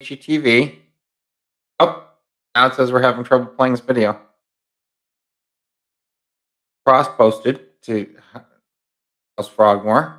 Udicci.TV. Oh, now it says we're having trouble playing this video. Cross posted to House Frogmore.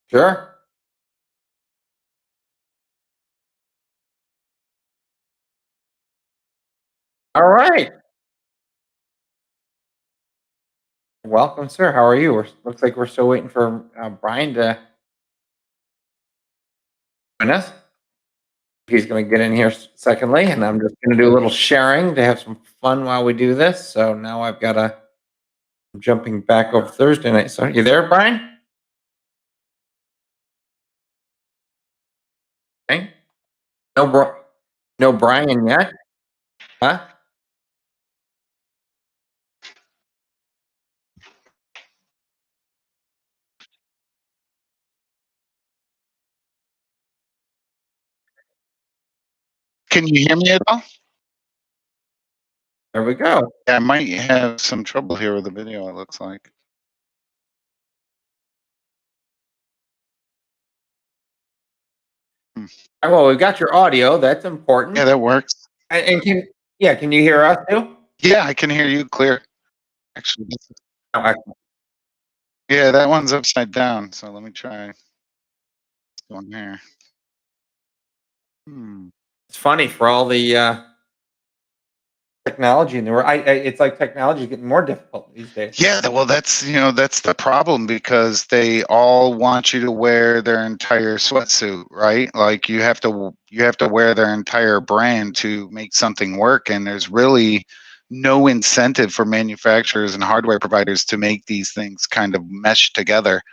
Sure. All right. Welcome, sir. How are you? Looks like we're still waiting for Brian to join us. He's going to get in here secondly, and I'm just going to do a little sharing to have some fun while we do this. So now I've got a jumping back over Thursday night. So you there, Brian? Okay. No, no Brian yet, huh? Can you hear me at all? There we go. Yeah, I might have some trouble here with the video, it looks like. Hmm. Well, we've got your audio. That's important. Yeah, that works. And can you hear us too? Yeah, I can hear you clear. Actually, Oh, excellent. yeah, that one's upside down. So let me try this one here. Hmm. It's funny for all the technology in the world. It's like technology is getting more difficult these days. Yeah, well, that's the problem because they all want you to wear their entire sweatsuit, right? Like you have to wear their entire brand to make something work, and there's really no incentive for manufacturers and hardware providers to make these things kind of mesh together.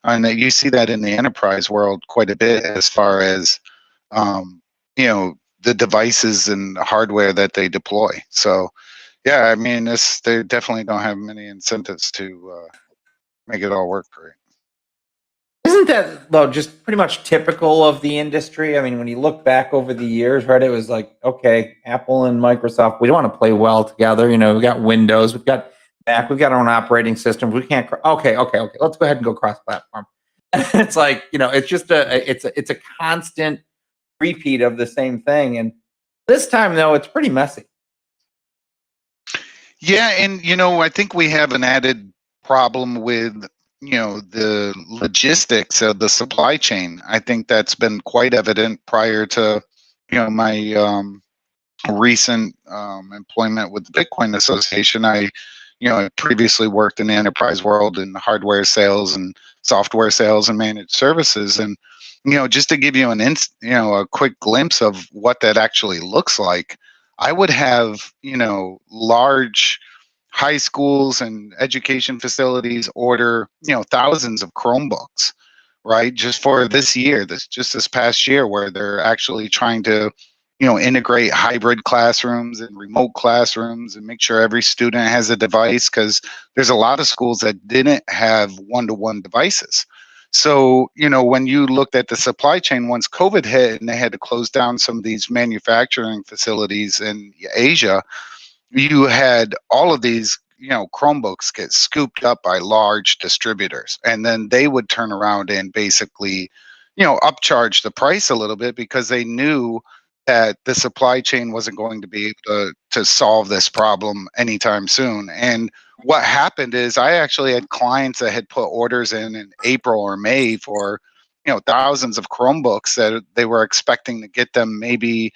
And that you see that in the enterprise world quite a bit as far as um, the devices and hardware that they deploy. So yeah, I mean, they definitely don't have many incentives to make it all work great. Isn't that though just pretty much typical of the industry? I mean, when you look back over the years, right? It was like, okay, Apple and Microsoft, we don't want to play well together. We got Windows, we've got Mac, we've got our own operating systems. We can't. Okay. Let's go ahead and go cross-platform. It's like it's just it's a constant repeat of the same thing. And this time, though, it's pretty messy. Yeah, and I think we have an added problem with the logistics of the supply chain. I think that's been quite evident prior to my recent employment with the Bitcoin Association. I previously worked in the enterprise world in hardware sales and software sales and managed services. And, just to give you a quick glimpse of what that actually looks like, I would have, large high schools and education facilities order, thousands of Chromebooks, right? Just for this year, this past year, where they're actually trying to, integrate hybrid classrooms and remote classrooms and make sure every student has a device, because there's a lot of schools that didn't have one-to-one devices. So, when you looked at the supply chain, once COVID hit and they had to close down some of these manufacturing facilities in Asia, you had all of these, Chromebooks get scooped up by large distributors, and then they would turn around and basically, upcharge the price a little bit, because they knew that the supply chain wasn't going to be able to solve this problem anytime soon. And what happened is, I actually had clients that had put orders in April or May for, thousands of Chromebooks that they were expecting to get them maybe,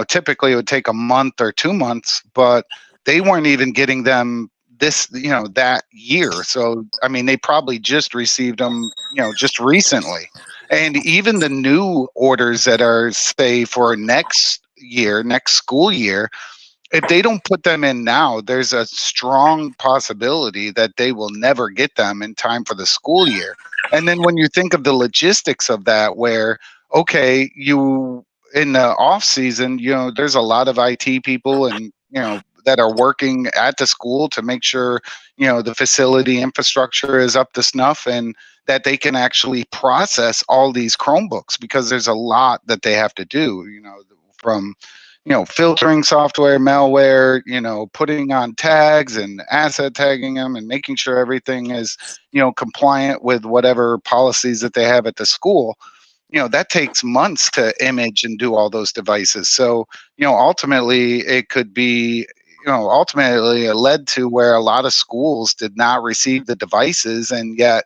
typically it would take a month or 2 months, but they weren't even getting them this, that year. So, I mean, they probably just received them, just recently. And even the new orders that are, say, for next school year, if they don't put them in now, there's a strong possibility that they will never get them in time for the school year. And then when you think of the logistics of that, where, okay, you, in the off season, there's a lot of IT people and, that are working at the school to make sure, the facility infrastructure is up to snuff, and that they can actually process all these Chromebooks, because there's a lot that they have to do, from, filtering software, malware, putting on tags and asset tagging them and making sure everything is, compliant with whatever policies that they have at the school. That takes months to image and do all those devices. So, ultimately it could be, ultimately it led to where a lot of schools did not receive the devices, and yet,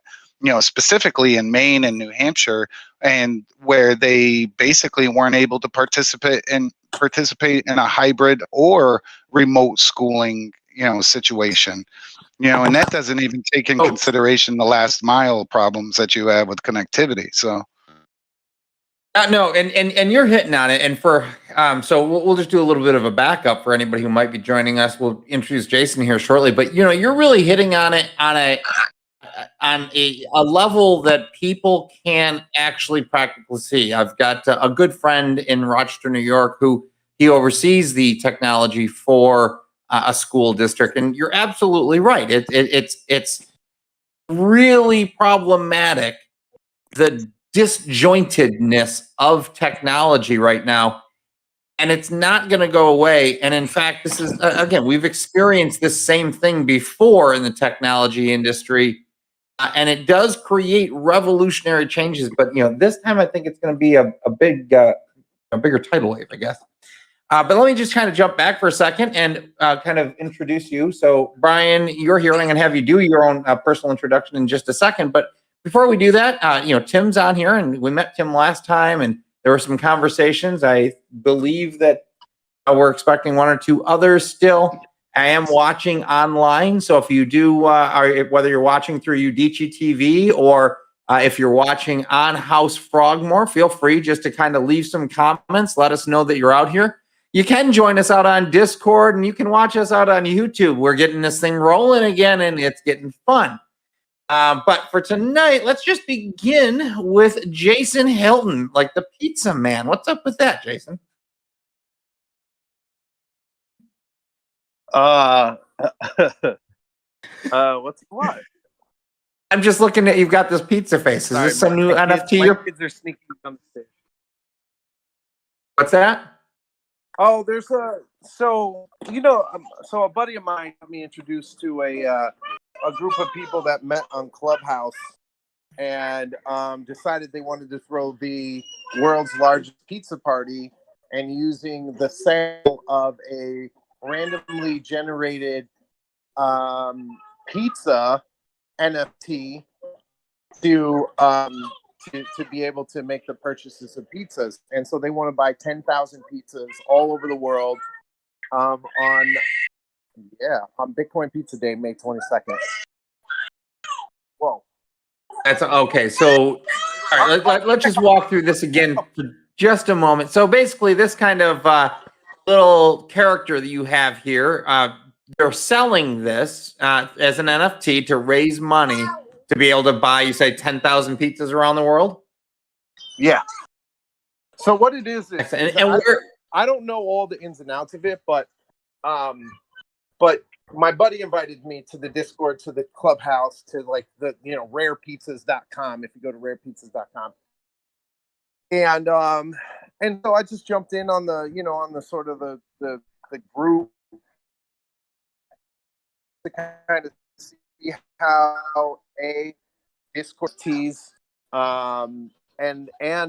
specifically in Maine and New Hampshire, and where they basically weren't able to participate in a hybrid or remote schooling, situation. And that doesn't even take in consideration the last mile problems that you have with connectivity. So. No, and you're hitting on it. And for so we'll just do a little bit of a backup for anybody who might be joining us. We'll introduce Jason here shortly, but you're really hitting on it on a level that people can actually practically see. I've got a good friend in Rochester, New York, who he oversees the technology for a school district, and you're absolutely right. It's really problematic, the disjointedness of technology right now, and it's not going to go away. And in fact, this is again, we've experienced this same thing before in the technology industry, and it does create revolutionary changes. But this time I think it's going to be a bigger tidal wave, I guess. But let me just kind of jump back for a second and kind of introduce you. So, Brian, you're here, and I'm going to have you do your own personal introduction in just a second. But before we do that, Tim's on here, and we met Tim last time, and there were some conversations. I believe that we're expecting one or two others still. I am watching online, so if you do, whether you're watching through Udicci.TV or if you're watching on House Frogmore, feel free just to kind of leave some comments. Let us know that you're out here. You can join us out on Discord, and you can watch us out on YouTube. We're getting this thing rolling again, and it's getting fun. But for tonight, let's just begin with Jason Hilton, like the pizza man. What's up with that, Jason? What's what? I'm just looking at, you've got this pizza face. Is this some new NFT? My kids are sneaking down the stairs. What's that? Oh, there's so a buddy of mine got me introduced to a group of people that met on Clubhouse and decided they wanted to throw the world's largest pizza party, and using the sale of a randomly generated pizza NFT to be able to make the purchases of pizzas. And so they want to buy 10,000 pizzas all over the world on Bitcoin Pizza Day, May 22nd. Whoa. That's okay. So all right, let's just walk through this again for just a moment. So basically, this kind of little character that you have here, they're selling this as an NFT to raise money to be able to buy, you say 10,000 pizzas around the world? Yeah. So what it is And I don't know all the ins and outs of it, but my buddy invited me to the Discord, to the clubhouse, to like the rarepizzas.com, if you go to rarepizzas.com. And so I just jumped in on the sort of the group to kind of see how Discord tees, and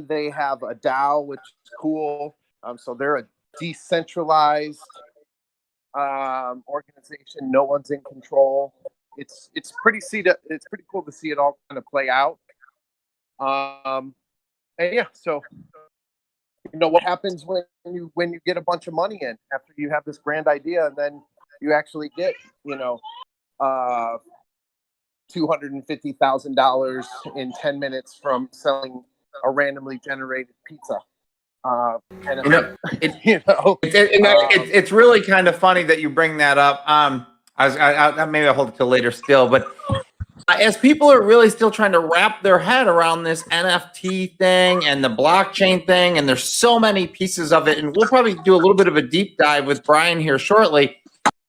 they have a DAO, which is cool. So they're a decentralized organization. No one's in control. It's pretty cool to see it all kind of play out. And yeah, so what happens when you get a bunch of money in after you have this grand idea, and then you actually get $250,000 in 10 minutes from selling a randomly generated pizza. It's really kind of funny that you bring that up. Maybe I'll hold it till later still, but as people are really still trying to wrap their head around this NFT thing and the blockchain thing, and there's so many pieces of it, and we'll probably do a little bit of a deep dive with Brian here shortly.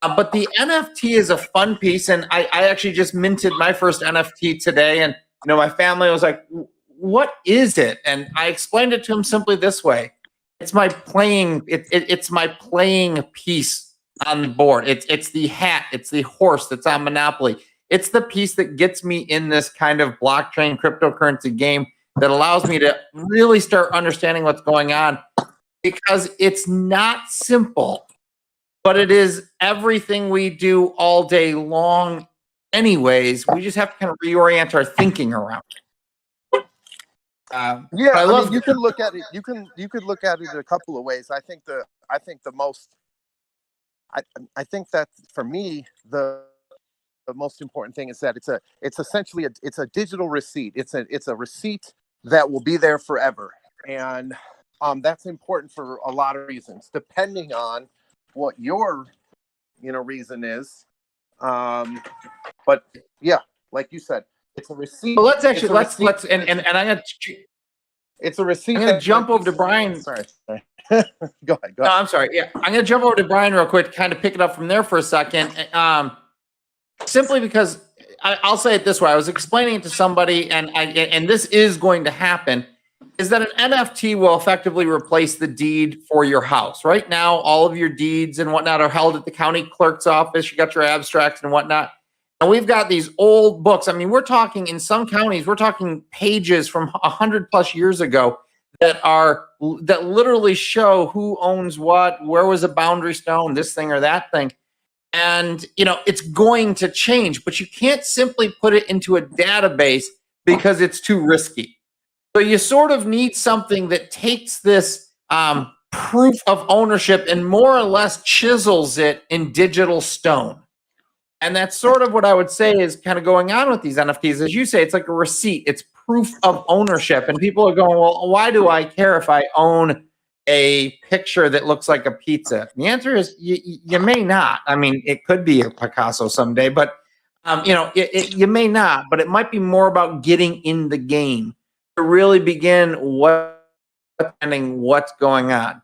But the NFT is a fun piece, and I actually just minted my first NFT today, and my family was like, "What is it?" And I explained it to him simply this way: it's my playing. It's my playing piece on the board. It's the hat. It's the horse that's on Monopoly. It's the piece that gets me in this kind of blockchain cryptocurrency game that allows me to really start understanding what's going on, because it's not simple, but it is everything we do all day long anyways. We just have to kind of reorient our thinking around it. I love you can look at it. You could look at it a couple of ways. I think that for me, the most important thing is that it's essentially a digital receipt. It's a receipt that will be there forever, and that's important for a lot of reasons, depending on what your reason is. But yeah, like you said, it's a receipt. Well, let's and I'm gonna. It's a receipt. I'm gonna jump over to Brian. Sorry. Go ahead. No, I'm sorry. Yeah, I'm gonna jump over to Brian real quick, kind of pick it up from there for a second. Simply because I'll say it this way: I was explaining it to somebody, and this is going to happen. Is that an NFT will effectively replace the deed for your house? Right now, all of your deeds and whatnot are held at the county clerk's office. You got your abstracts and whatnot. And we've got these old books. I mean, we're talking in some counties, we're talking pages from 100+ years ago that literally show who owns what, where was a boundary stone, this thing or that thing. And, it's going to change, but you can't simply put it into a database because it's too risky. So you sort of need something that takes this proof of ownership and more or less chisels it in digital stone. And that's sort of what I would say is kind of going on with these NFTs. As you say, it's like a receipt. It's proof of ownership. And people are going, well, why do I care if I own a picture that looks like a pizza? The answer is you may not. I mean, it could be a Picasso someday, but you may not. But it might be more about getting in the game to really begin what's going on.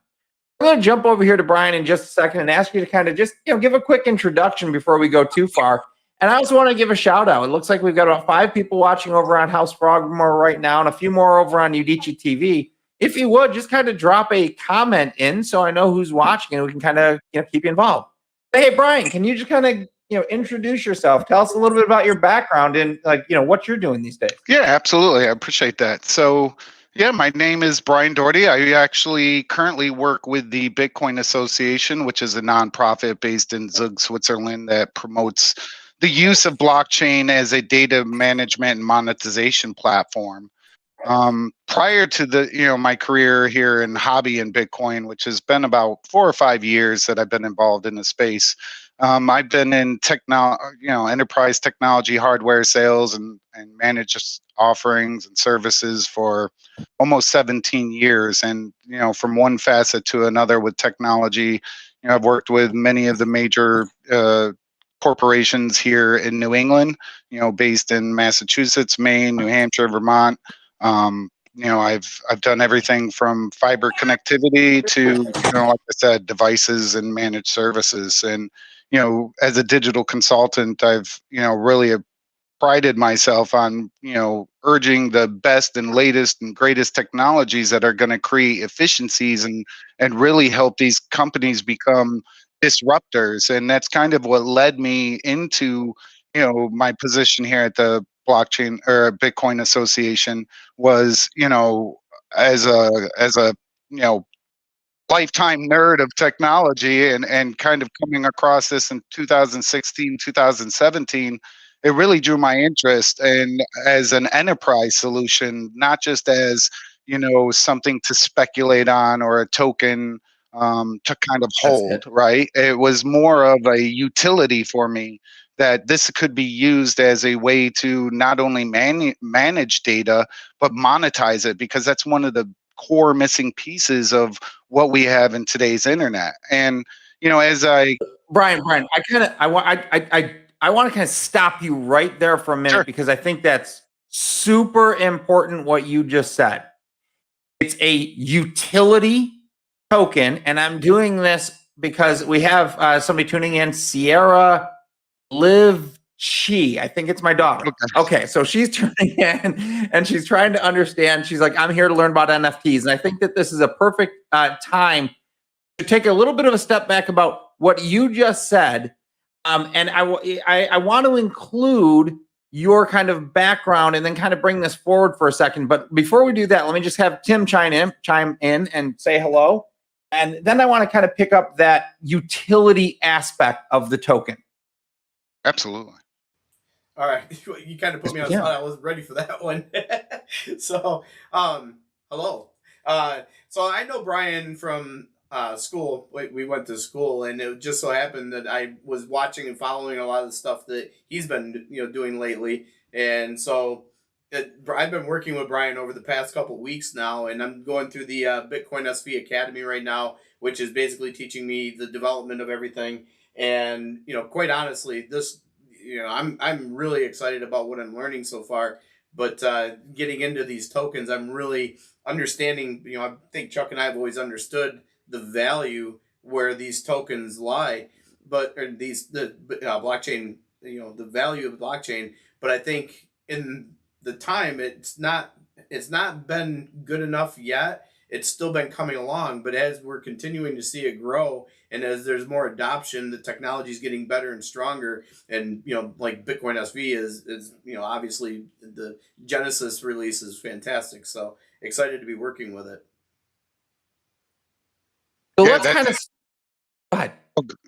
I'm going to jump over here to Brian in just a second and ask you to kind of just give a quick introduction before we go too far. And I also want to give a shout out. It looks like we've got about 5 people watching over on House Frogmore right now, and a few more over on Udicci.TV. If you would, just kind of drop a comment in so I know who's watching and we can kind of keep you involved. Hey, Brian, can you just kind of introduce yourself? Tell us a little bit about your background and what you're doing these days. Yeah, absolutely. I appreciate that. So, yeah, my name is Brian Doherty. I actually currently work with the Bitcoin Association, which is a nonprofit based in Zug, Switzerland, that promotes the use of blockchain as a data management and monetization platform. Prior to my career here in hobby in Bitcoin, which has been about 4 or 5 years that I've been involved in the space, I've been in enterprise technology, hardware sales, and managed offerings and services for almost 17 years. And from one facet to another with technology, I've worked with many of the major corporations here in New England, based in Massachusetts, Maine, New Hampshire, Vermont. I've done everything from fiber connectivity to, like I said, devices and managed services. And, as a digital consultant, I've, really prided myself on, urging the best and latest and greatest technologies that are going to create efficiencies and really help these companies become disruptors. And that's kind of what led me into, my position here at the blockchain or Bitcoin Association was, as a, you know, lifetime nerd of technology and kind of coming across this in 2016, 2017, it really drew my interest, and as an enterprise solution, not just as, something to speculate on or a token to kind of That's hold, it. right? It was more of a utility for me, that this could be used as a way to not only manage data, but monetize it, because that's one of the core missing pieces of what we have in today's internet. And as I Brian, I want to kind of stop you right there for a minute, sure, because I think that's super important what you just said. It's a utility token, and I'm doing this because we have somebody tuning in, Sierra Live Chi. I think it's my daughter. Okay, so she's tuning in and she's trying to understand. She's like, I'm here to learn about NFTs. And I think that this is a perfect time to take a little bit of a step back about what you just said. And I want to include your kind of background and then kind of bring this forward for a second. But before we do that, let me just have Tim chime in and say hello. And then I want to kind of pick up that utility aspect of the token. absolutely. All right, you kind of put me on the spot. I wasn't ready for that one. So, hello. So I know Brian from school. We went to school, and it just so happened that I was watching and following a lot of the stuff that he's been doing lately, and so I've been working with Brian over the past couple weeks now, and I'm going through the Bitcoin SV Academy right now, which is basically teaching me the development of everything. And quite honestly, this I'm really excited about what I'm learning so far. But getting into these tokens, I'm really understanding. I think Chuck and I have always understood the value where these tokens lie, but or the blockchain, the value of the blockchain. But I think in the time, it's not been good enough yet. It's still been coming along, but as we're continuing to see it grow, and as there's more adoption, the technology is getting better and stronger. And like Bitcoin SV is obviously the Genesis release is fantastic. So excited to be working with it. So Yeah, let's kind of go ahead.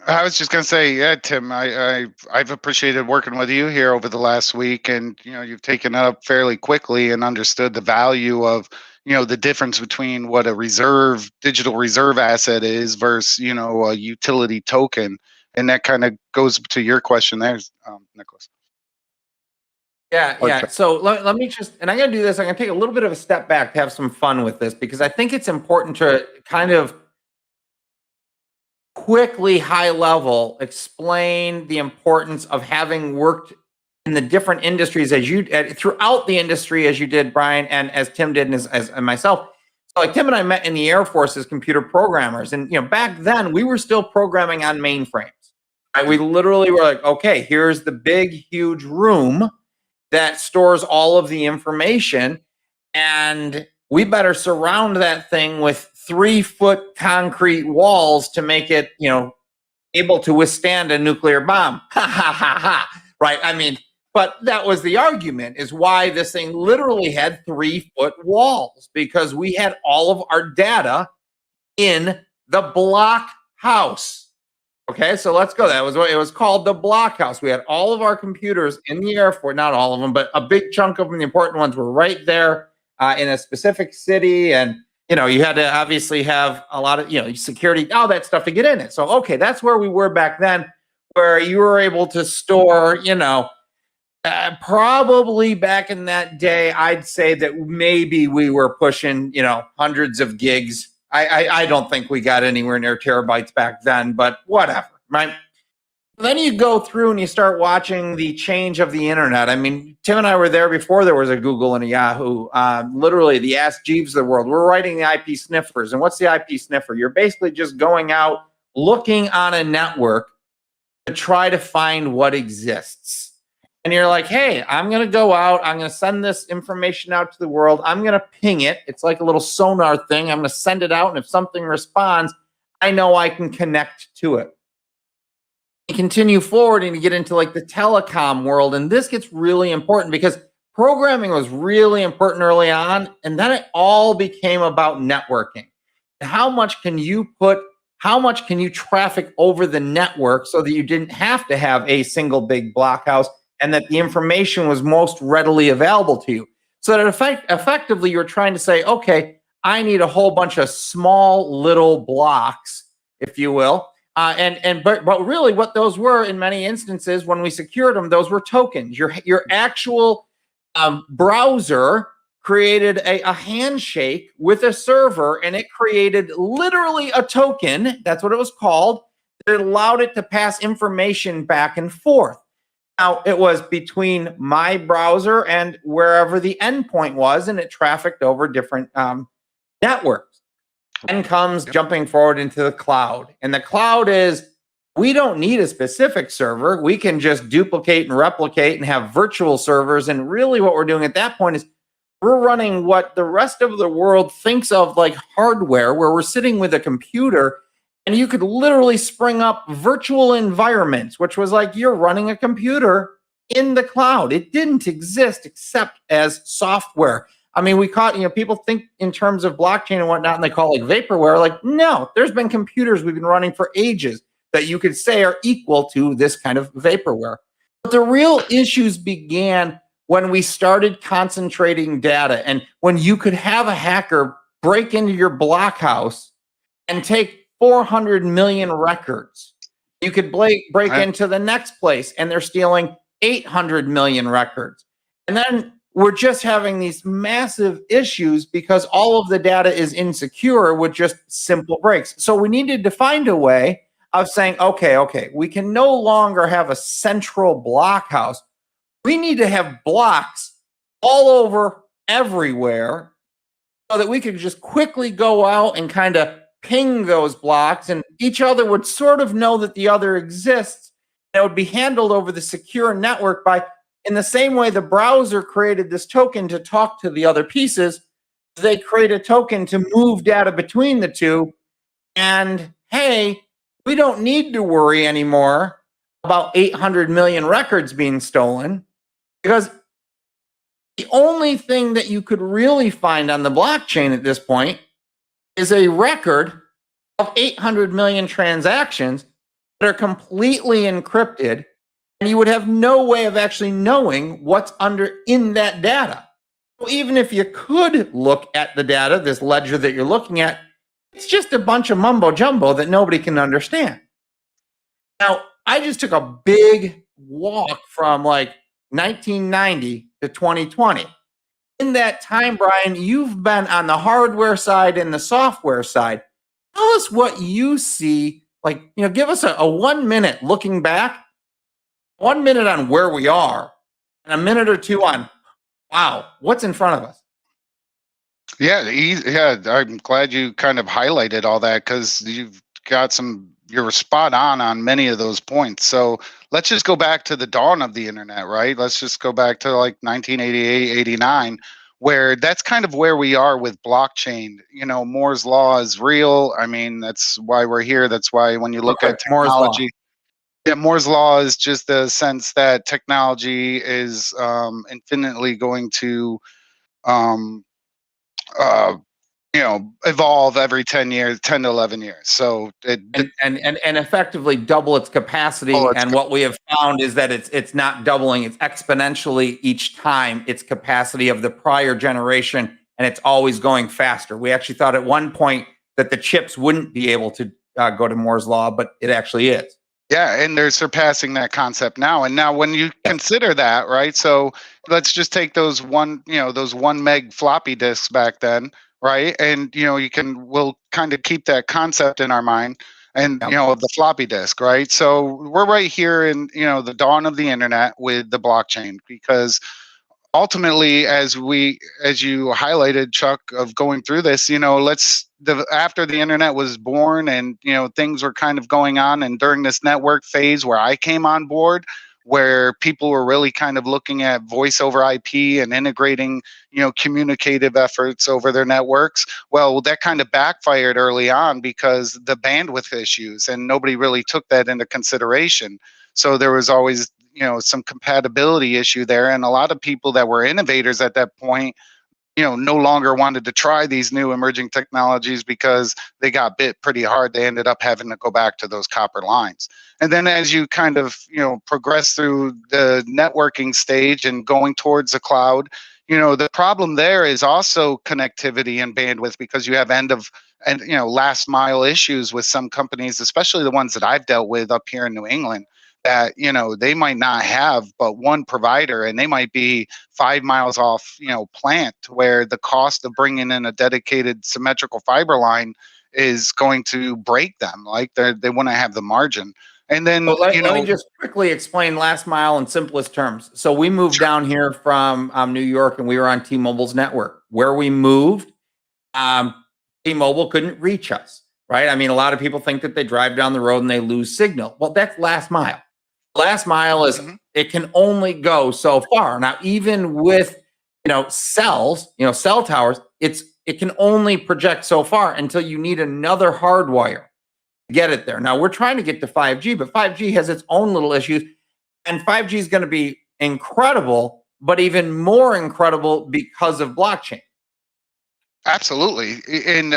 I was just gonna say, yeah, Tim, I've appreciated working with you here over the last week, and you've taken it up fairly quickly and understood the value of the difference between what a digital reserve asset is versus a utility token, and that kind of goes to your question there, Nicholas. Yeah, Or yeah. So let me just, and I'm going to do this. I'm going to take a little bit of a step back to have some fun with this, because I think it's important to kind of quickly, high level, explain the importance of having worked in the different industries throughout the industry as you did, Brian, and as Tim did, and as myself. So like Tim and I met in the Air Force as computer programmers, and back then we were still programming on mainframes. Right? We literally were like, okay, here's the big, huge room that stores all of the information, and we better surround that thing with 3-foot concrete walls to make it, able to withstand a nuclear bomb. Ha ha ha ha. Right? I mean, but that was the argument, is why this thing literally had 3-foot walls, because we had all of our data in the block house. Okay, so let's go. That was what it was called, the block house. We had all of our computers in the Air Force, not all of them, but a big chunk of them, the important ones, were right there in a specific city. And, you had to obviously have a lot of, security, all that stuff to get in it. So, okay, that's where we were back then, where you were able to store, probably back in that day, I'd say that maybe we were pushing, hundreds of gigs. I don't think we got anywhere near terabytes back then, but whatever, right? Then you go through and you start watching the change of the internet. I mean, Tim and I were there before there was a Google and a Yahoo. Literally, the Ask Jeeves of the world. We're writing the IP sniffers. And what's the IP sniffer? You're basically just going out, looking on a network to try to find what exists. And you're like, hey, I'm going to go out. I'm going to send this information out to the world. I'm going to ping it. It's like a little sonar thing. I'm going to send it out. And if something responds, I know I can connect to it. You continue forward and you get into like the telecom world. And this gets really important because programming was really important early on. And then it all became about networking. How much can you traffic over the network so that you didn't have to have a single big blockhouse and that the information was most readily available to you? So that effectively you're trying to say, okay, I need a whole bunch of small little blocks, if you will. But really what those were in many instances when we secured them, those were tokens. Your actual browser created a handshake with a server, and it created literally a token. That's what it was called. That allowed it to pass information back and forth. Now, it was between my browser and wherever the endpoint was, and it trafficked over different networks. Then comes jumping forward into the cloud. And the cloud is, we don't need a specific server. We can just duplicate and replicate and have virtual servers. And really what we're doing at that point is we're running what the rest of the world thinks of like hardware, where we're sitting with a computer and you could literally spring up virtual environments, which was like you're running a computer in the cloud. It didn't exist except as software. I mean, people think in terms of blockchain and whatnot, and they call it like vaporware. Like, no, there's been computers we've been running for ages that you could say are equal to this kind of vaporware. But the real issues began when we started concentrating data and when you could have a hacker break into your blockhouse and take 400 million records. You could break into the next place and they're stealing 800 million records. And then we're just having these massive issues because all of the data is insecure with just simple breaks. So we needed to find a way of saying, okay, we can no longer have a central blockhouse. We need to have blocks all over everywhere so that we could just quickly go out and kind of ping those blocks and each other would sort of know that the other exists. And it would be handled over the secure network by, in the same way the browser created this token to talk to the other pieces, they create a token to move data between the two. And hey, we don't need to worry anymore about 800 million records being stolen, because the only thing that you could really find on the blockchain at this point is a record of 800 million transactions that are completely encrypted, and you would have no way of actually knowing what's in that data. So even if you could look at the data, this ledger that you're looking at, it's just a bunch of mumbo jumbo that nobody can understand. Now, I just took a big walk from like 1990 to 2020. In that time, Brian, you've been on the hardware side and the software side. Tell us what you see. Like, give us a 1 minute looking back, 1 minute on where we are, and a minute or two on, wow, what's in front of us? Yeah, I'm glad you kind of highlighted all that because you're spot on many of those points. So let's just go back to the dawn of the internet, right? Let's just go back to like 1988, 89, where that's kind of where we are with blockchain. Moore's law is real. I mean, that's why we're here. That's why when you look at technology, Moore's law is just the sense that technology is infinitely going to evolve every 10 to 11 years. So and effectively double its capacity. What we have found is that it's not doubling, it's exponentially each time its capacity of the prior generation, and it's always going faster. We actually thought at one point that the chips wouldn't be able to go to Moore's law, but it actually is. Yeah, and they're surpassing that concept now. And now when you consider that, right? So let's just take those 1 meg floppy disks back then, right? And we'll kind of keep that concept in our mind. and Yep. of the floppy disk, right? So we're right here in the dawn of the internet with the blockchain, because ultimately, as you highlighted, Chuck, of going through this, after the internet was born, and things were kind of going on, and during this network phase where I came on board, where people were really kind of looking at voice over IP and integrating communicative efforts over their networks, well, that kind of backfired early on because the bandwidth issues, and nobody really took that into consideration. So there was always some compatibility issue there, and a lot of people that were innovators at that point no longer wanted to try these new emerging technologies because they got bit pretty hard. They ended up having to go back to those copper lines. And then as you kind of progress through the networking stage and going towards the cloud, the problem there is also connectivity and bandwidth, because you have last mile issues with some companies, especially the ones that I've dealt with up here in New England, that they might not have but one provider, and they might be 5 miles off plant, where the cost of bringing in a dedicated symmetrical fiber line is going to break them. Like they want to have the margin. And then let me just quickly explain last mile in simplest terms. So we moved down here from New York, and we were on T-Mobile's network. Where we moved, T-Mobile couldn't reach us, right? I mean, a lot of people think that they drive down the road and they lose signal. Well, that's last mile. Last mile is it can only go so far. Now, even with cells, cell towers, it can only project so far until you need another hardwire to get it there. Now we're trying to get to 5G, but 5G has its own little issues, and 5G is going to be incredible, but even more incredible because of blockchain. Absolutely. And,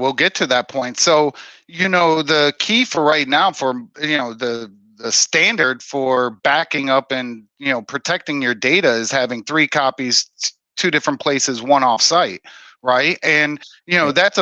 we'll get to that point. So, the key for right now for, the standard for backing up and, protecting your data is having 3 copies, 2 different places, 1 off site. Right. And, that's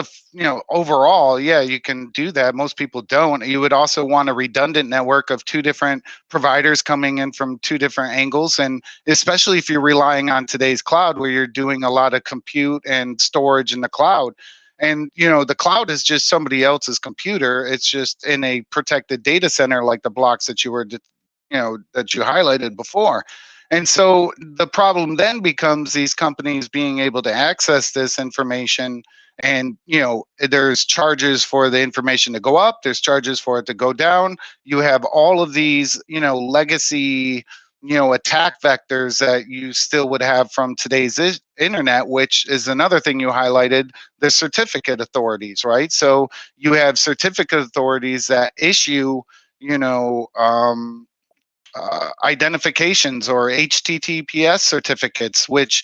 overall, yeah, you can do that. Most people don't. You would also want a redundant network of 2 different providers coming in from 2 different angles. And especially if you're relying on today's cloud, where you're doing a lot of compute and storage in the cloud. And, the cloud is just somebody else's computer. It's just in a protected data center, like the blocks that that you highlighted before. And so the problem then becomes these companies being able to access this information, and there's charges for the information to go up, there's charges for it to go down. You have all of these legacy attack vectors that you still would have from today's internet, which is another thing you highlighted, the certificate authorities, right? So you have certificate authorities that issue identifications or HTTPS certificates, which,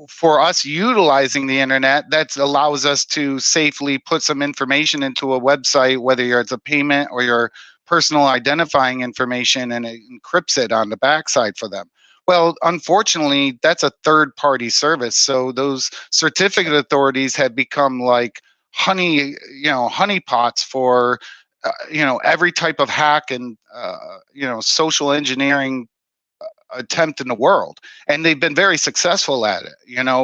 for us utilizing the internet, that allows us to safely put some information into a website, whether it's a payment or your personal identifying information, and it encrypts it on the backside for them. Well, unfortunately, that's a third-party service. So those certificate authorities have become like honeypots for every type of hack and social engineering attempt in the world, and they've been very successful at it.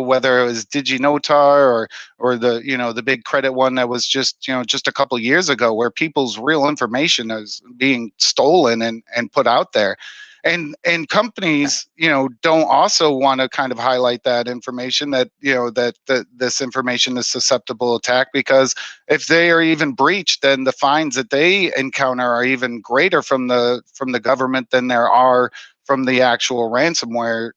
Whether it was DigiNotar or the big credit one that was just a couple of years ago, where people's real information is being stolen and put out there. And companies don't also want to kind of highlight that information, that that this information is susceptible to attack, because if they are even breached, then the fines that they encounter are even greater from the government than there are from the actual ransomware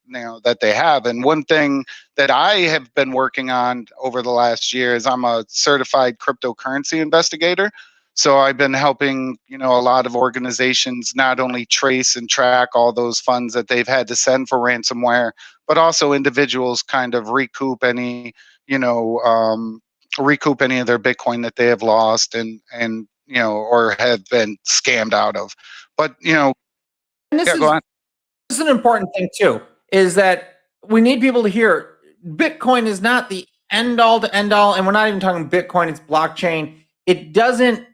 that they have. And one thing that I have been working on over the last year is I'm a certified cryptocurrency investigator. So I've been helping, a lot of organizations not only trace and track all those funds that they've had to send for ransomware, but also individuals kind of recoup any of their Bitcoin that they have lost and or have been scammed out of. But And this go on. This is an important thing too, is that we need people to hear Bitcoin is not the end all to end all, and we're not even talking Bitcoin, it's blockchain. It doesn't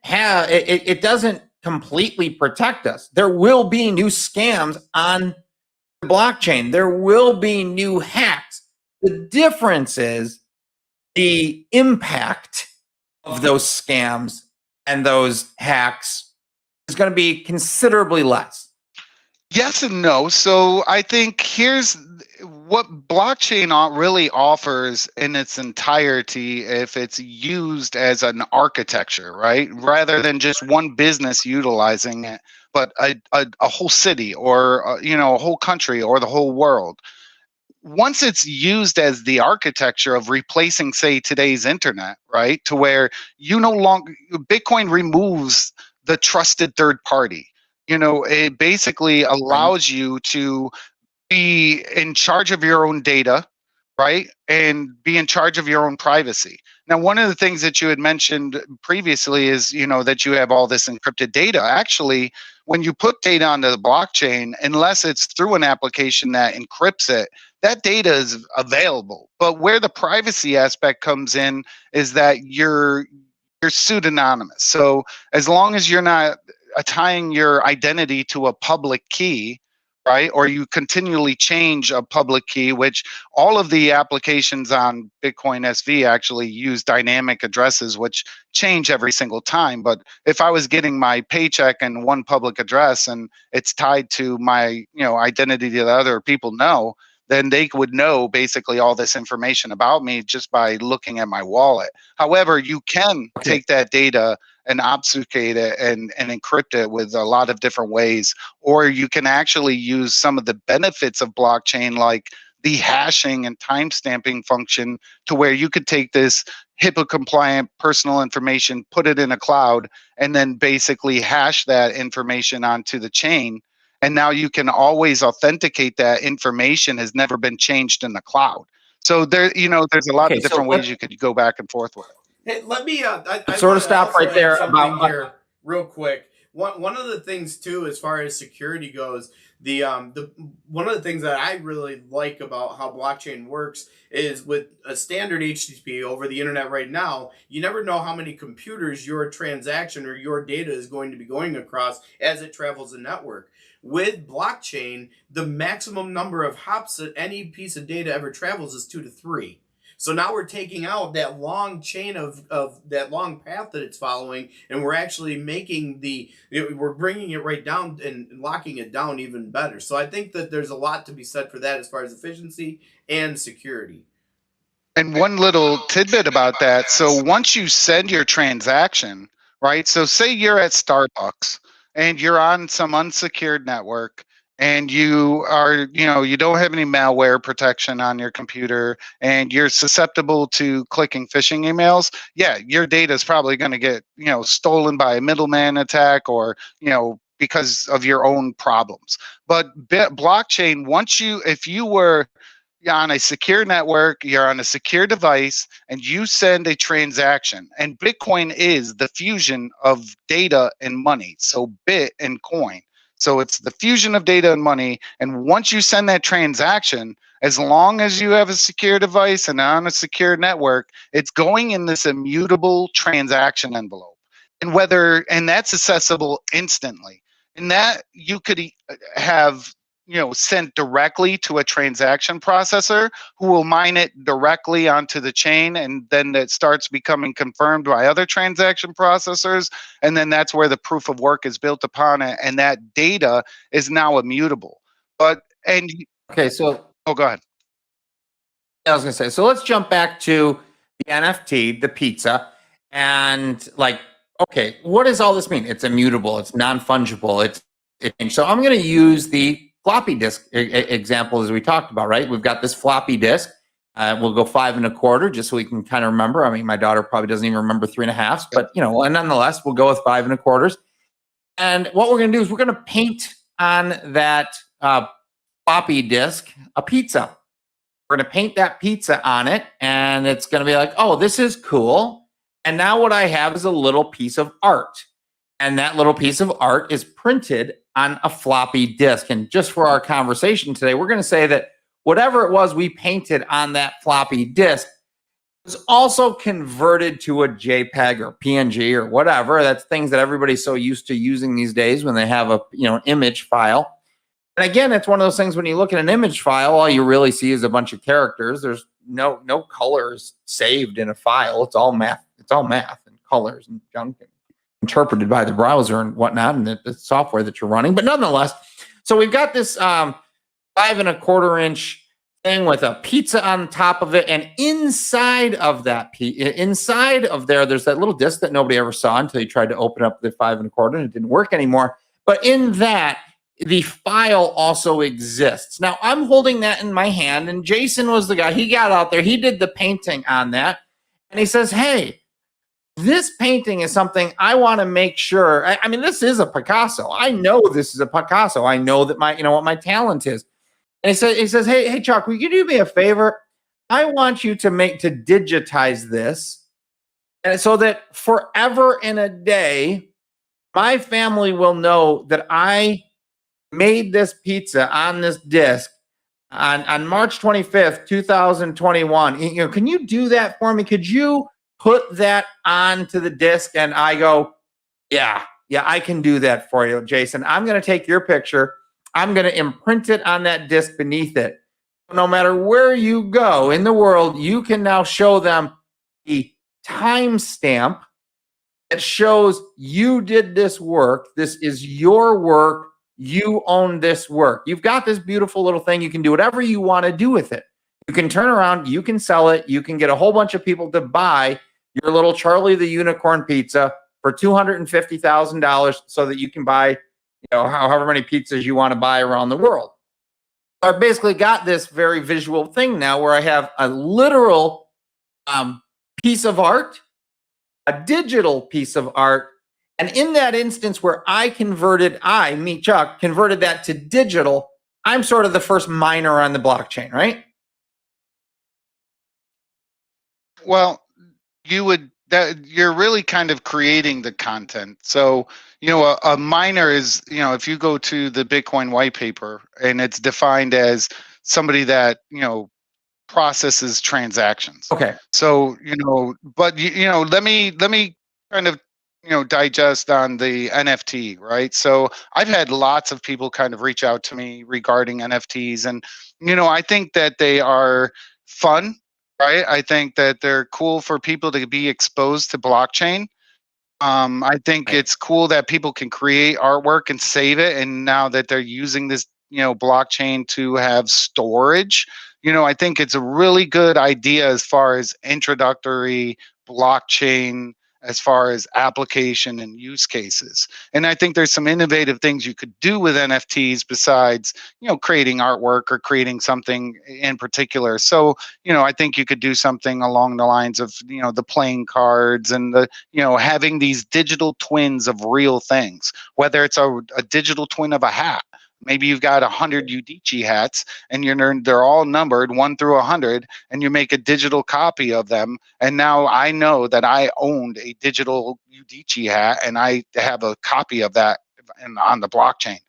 completely protect us. There will be new scams on the blockchain. There will be new hacks. The difference is the impact of those scams and those hacks is going to be considerably less. Yes and no. So I think here's what blockchain really offers in its entirety if it's used as an architecture, right? Rather than just one business utilizing it, but a whole city or a whole country or the whole world. Once it's used as the architecture of replacing, say, today's internet, right, to where you no longer, Bitcoin removes the trusted third party. It basically Right. allows you to be in charge of your own data, right? And be in charge of your own privacy. Now, one of the things that you had mentioned previously is, that you have all this encrypted data. Actually, when you put data onto the blockchain, unless it's through an application that encrypts it, that data is available. But where the privacy aspect comes in is that you're pseudonymous. So as long as you're not tying your identity to a public key, right? Or you continually change a public key, which all of the applications on Bitcoin SV actually use dynamic addresses, which change every single time. But if I was getting my paycheck in one public address and it's tied to my, identity that other people know, then they would know basically all this information about me just by looking at my wallet. However, you can take that data and obfuscate it and encrypt it with a lot of different ways. Or you can actually use some of the benefits of blockchain, like the hashing and timestamping function, to where you could take this HIPAA compliant personal information, put it in a cloud, and then basically hash that information onto the chain. And now you can always authenticate that information has never been changed in the cloud. So there's a lot of different ways you could go back and forth with it. Hey, let me. I Sort wanna of stop also right add there something about here, real quick. One of the things too, as far as security goes, the one of the things that I really like about how blockchain works is with a standard HTTP over the internet right now. You never know how many computers your transaction or your data is going to be going across as it travels the network. With blockchain, the maximum number of hops that any piece of data ever travels is 2 to 3. So now we're taking out that long chain of that long path that it's following, and we're actually making we're bringing it right down and locking it down even better. So I think that there's a lot to be said for that as far as efficiency and security. And one little tidbit about that. So once you send your transaction, right? So say you're at Starbucks and you're on some unsecured network and you are, you don't have any malware protection on your computer and you're susceptible to clicking phishing emails. Yeah, your data is probably going to get, stolen by a middleman attack or, because of your own problems. But blockchain, if you were on a secure network, you're on a secure device, and you send a transaction. And Bitcoin is the fusion of data and money. So bit and coin. So it's the fusion of data and money. And once you send that transaction, as long as you have a secure device and on a secure network, it's going in this immutable transaction envelope. And that's accessible instantly. And that you could have sent directly to a transaction processor who will mine it directly onto the chain, and then it starts becoming confirmed by other transaction processors, and then that's where the proof of work is built upon it, and that data is now immutable. Oh, go ahead. I was going to say, so let's jump back to the NFT, the pizza, and okay, what does all this mean? It's immutable, it's non-fungible, so I'm going to use the floppy disk example as we talked about, right? We've got this floppy disk. We'll go 5 1/4 just so we can kind of remember. I mean, my daughter probably doesn't even remember 3 1/2, but and nonetheless, we'll go with 5 1/4. And what we're going to do is we're going to paint on that floppy disk a pizza. We're going to paint that pizza on it, and it's going to be like, oh, this is cool. And now what I have is a little piece of art. And that little piece of art is printed on a floppy disk. And just for our conversation today, we're going to say that whatever it was we painted on that floppy disk was also converted to a JPEG or PNG or whatever. That's things that everybody's so used to using these days when they have an image file. And again, it's one of those things when you look at an image file, all you really see is a bunch of characters. There's no colors saved in a file. It's all math. It's all math and colors and junk. interpreted by the browser and whatnot, and the software that you're running. But nonetheless, so we've got this 5¼ inch thing with a pizza on top of it, and inside of that inside of there's that little disc that nobody ever saw until you tried to open up the 5¼ and it didn't work anymore. But in that, the file also exists. Now I'm holding that in my hand, and Jason was the guy. He got out there, he did the painting on that, and he says, "Hey, this painting is something I want to make sure. I mean, this is a Picasso. I know this is a Picasso. I know that what my talent is." And he says, hey, Chuck, will you do me a favor? I want you to digitize this, and so that forever and a day, my family will know that I made this pizza on this disc on March 25th, 2021. Can you do that for me? Could you put that onto the disc? And I go, yeah, I can do that for you, Jason. I'm going to take your picture. I'm going to imprint it on that disc beneath it. No matter where you go in the world, you can now show them the timestamp that shows you did this work. This is your work. You own this work. You've got this beautiful little thing. You can do whatever you want to do with it. You can turn around. You can sell it. You can get a whole bunch of people to buy your little Charlie the Unicorn pizza for $250,000 so that you can buy however many pizzas you want to buy around the world. I basically got this very visual thing now where I have a literal piece of art, a digital piece of art, and in that instance where Chuck, converted that to digital, I'm sort of the first miner on the blockchain, right? Well, you're really kind of creating the content. So, a miner is, if you go to the Bitcoin white paper, and it's defined as somebody that, processes transactions. Okay. So, but let me kind of, digest on the NFT, right? So I've had lots of people kind of reach out to me regarding NFTs, and, I think that they are fun. Right. I think that they're cool for people to be exposed to blockchain. I think it's cool that people can create artwork and save it. And now that they're using this, blockchain to have storage, I think it's a really good idea as far as introductory blockchain, as far as application and use cases. And I think there's some innovative things you could do with NFTs besides, creating artwork or creating something in particular. So, I think you could do something along the lines of, the playing cards and the, having these digital twins of real things, whether it's a digital twin of a hat. Maybe you've got 100 Udicci hats and they're all numbered 1 through 100, and you make a digital copy of them. And now I know that I owned a digital Udicci hat, and I have a copy of that on the blockchain.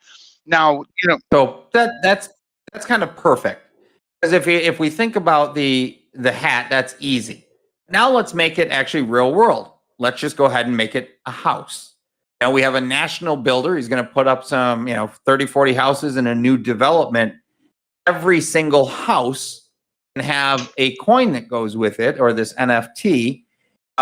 Now, So that's kind of perfect, because if we think about the hat, that's easy. Now let's make it actually real world. Let's just go ahead and make it a house. Now we have a national builder. He's going to put up some, 30, 40 houses in a new development. Every single house can have a coin that goes with it, or this NFT,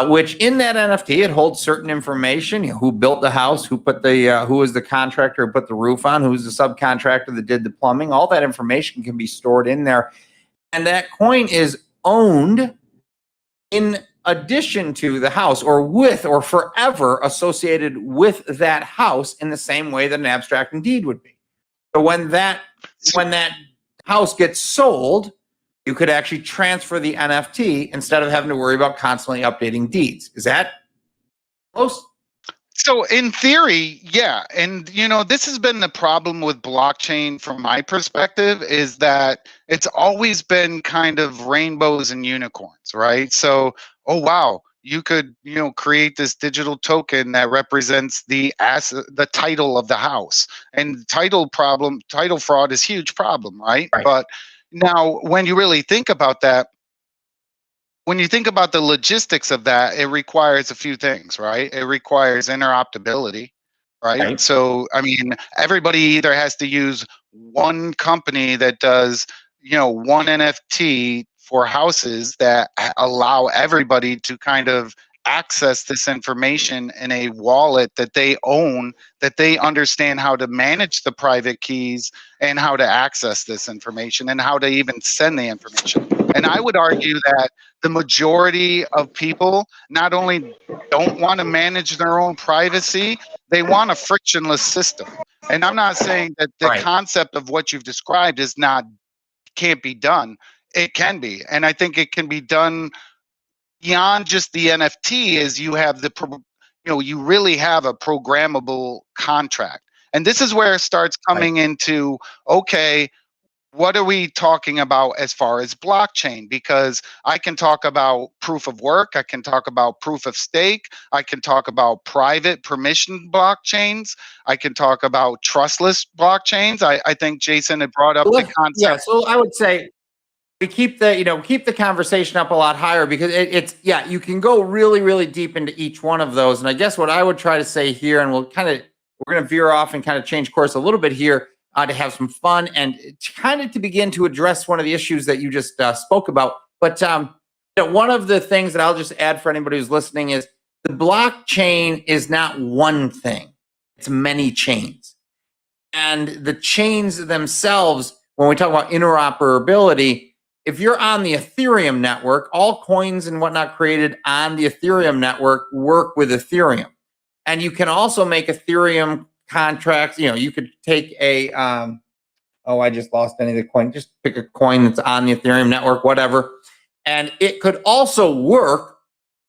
which in that NFT, it holds certain information: who built the house, who was the contractor who put the roof on, who's the subcontractor that did the plumbing. All that information can be stored in there. And that coin is owned in addition to the house, or with, or forever associated with that house, in the same way that an abstract deed would be. So when that house gets sold, you could actually transfer the NFT instead of having to worry about constantly updating deeds. Is that close? So in theory, yeah. And, this has been the problem with blockchain from my perspective, is that it's always been kind of rainbows and unicorns, right? So, oh, wow, you could, create this digital token that represents the title of the house. And title fraud is a huge problem, right? But now when you really think about that, when you think about the logistics of that, it requires a few things, right? It requires interoperability, right? So, I mean, everybody either has to use one company that does, one NFT for houses that allow everybody to kind of access this information in a wallet that they own, that they understand how to manage the private keys and how to access this information and how to even send the information. And I would argue that the majority of people not only don't want to manage their own privacy, they want a frictionless system. And I'm not saying that the Right. concept of what you've described is not, can't be done. It can be. And I think it can be done beyond just the NFT. Is you have the, you really have a programmable contract. And this is where it starts coming into, okay, what are we talking about as far as blockchain? Because I can talk about proof of work, I can talk about proof of stake, I can talk about private permission blockchains, I can talk about trustless blockchains. I think Jason had brought up the concept. Yeah, so I would say we keep the conversation up a lot higher, because it's you can go really, really deep into each one of those. And I guess what I would try to say here, and we're going to veer off and kind of change course a little bit here, to have some fun and to begin to address one of the issues that you just spoke about. But one of the things that I'll just add for anybody who's listening is the blockchain is not one thing; it's many chains, and the chains themselves. When we talk about interoperability, if you're on the Ethereum network, all coins and whatnot created on the Ethereum network work with Ethereum. And you can also make Ethereum contracts. You could take a, I just lost any of the coin. Just pick a coin that's on the Ethereum network, whatever. And it could also work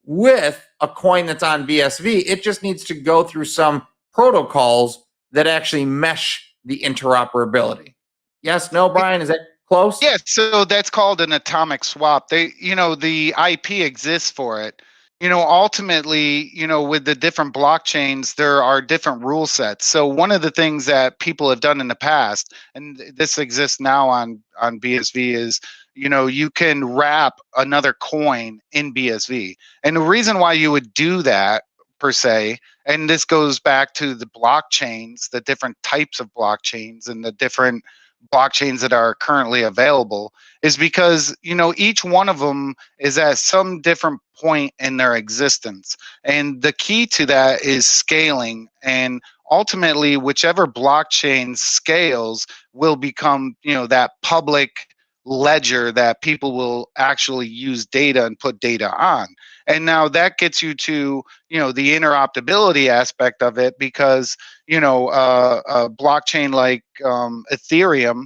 with a coin that's on BSV. It just needs to go through some protocols that actually mesh the interoperability. Yes, no, Brian, is that close? Yeah, so that's called an atomic swap. The IP exists for it. Ultimately, with the different blockchains, there are different rule sets. So one of the things that people have done in the past, and this exists now on BSV, is you can wrap another coin in BSV. And the reason why you would do that per se, and this goes back to the blockchains, the different types of blockchains and the different blockchains that are currently available, is because each one of them is at some different point in their existence, and the key to that is scaling. And ultimately, whichever blockchain scales will become that public ledger that people will actually use data and put data on. And now that gets you to the interoperability aspect of it, because a blockchain like Ethereum,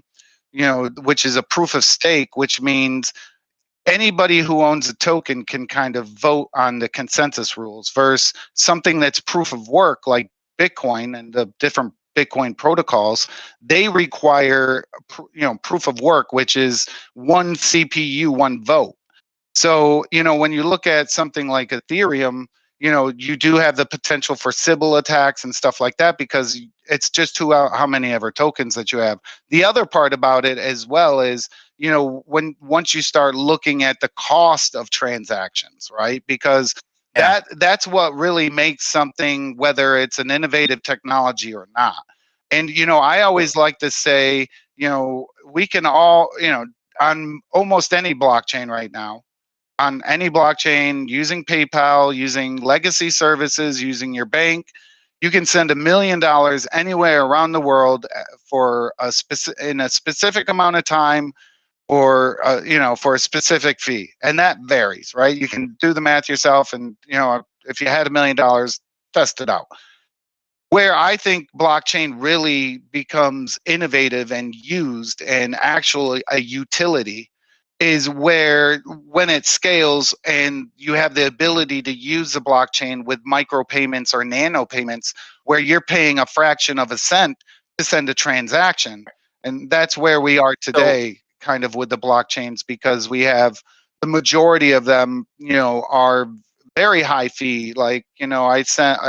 which is a proof of stake, which means anybody who owns a token can kind of vote on the consensus rules, versus something that's proof of work like Bitcoin and the different Bitcoin protocols. They require proof of work, which is one CPU, one vote. So, when you look at something like Ethereum, you do have the potential for Sybil attacks and stuff like that, because it's just how many ever tokens that you have. The other part about it as well is, once you start looking at the cost of transactions, right? Because that's what really makes something, whether it's an innovative technology or not. And, I always like to say, we can all, on almost any blockchain right now, on any blockchain, using PayPal, using legacy services, using your bank, you can send $1 million anywhere around the world for in a specific amount of time, or for a specific fee, and that varies, right? You can do the math yourself, and if you had $1 million, test it out. Where I think blockchain really becomes innovative and used and actually a utility is where, when it scales and you have the ability to use the blockchain with micropayments or nano payments, where you're paying a fraction of a cent to send a transaction. And that's where we are today, kind of with the blockchains, because we have the majority of them, are very high fee. Like, I sent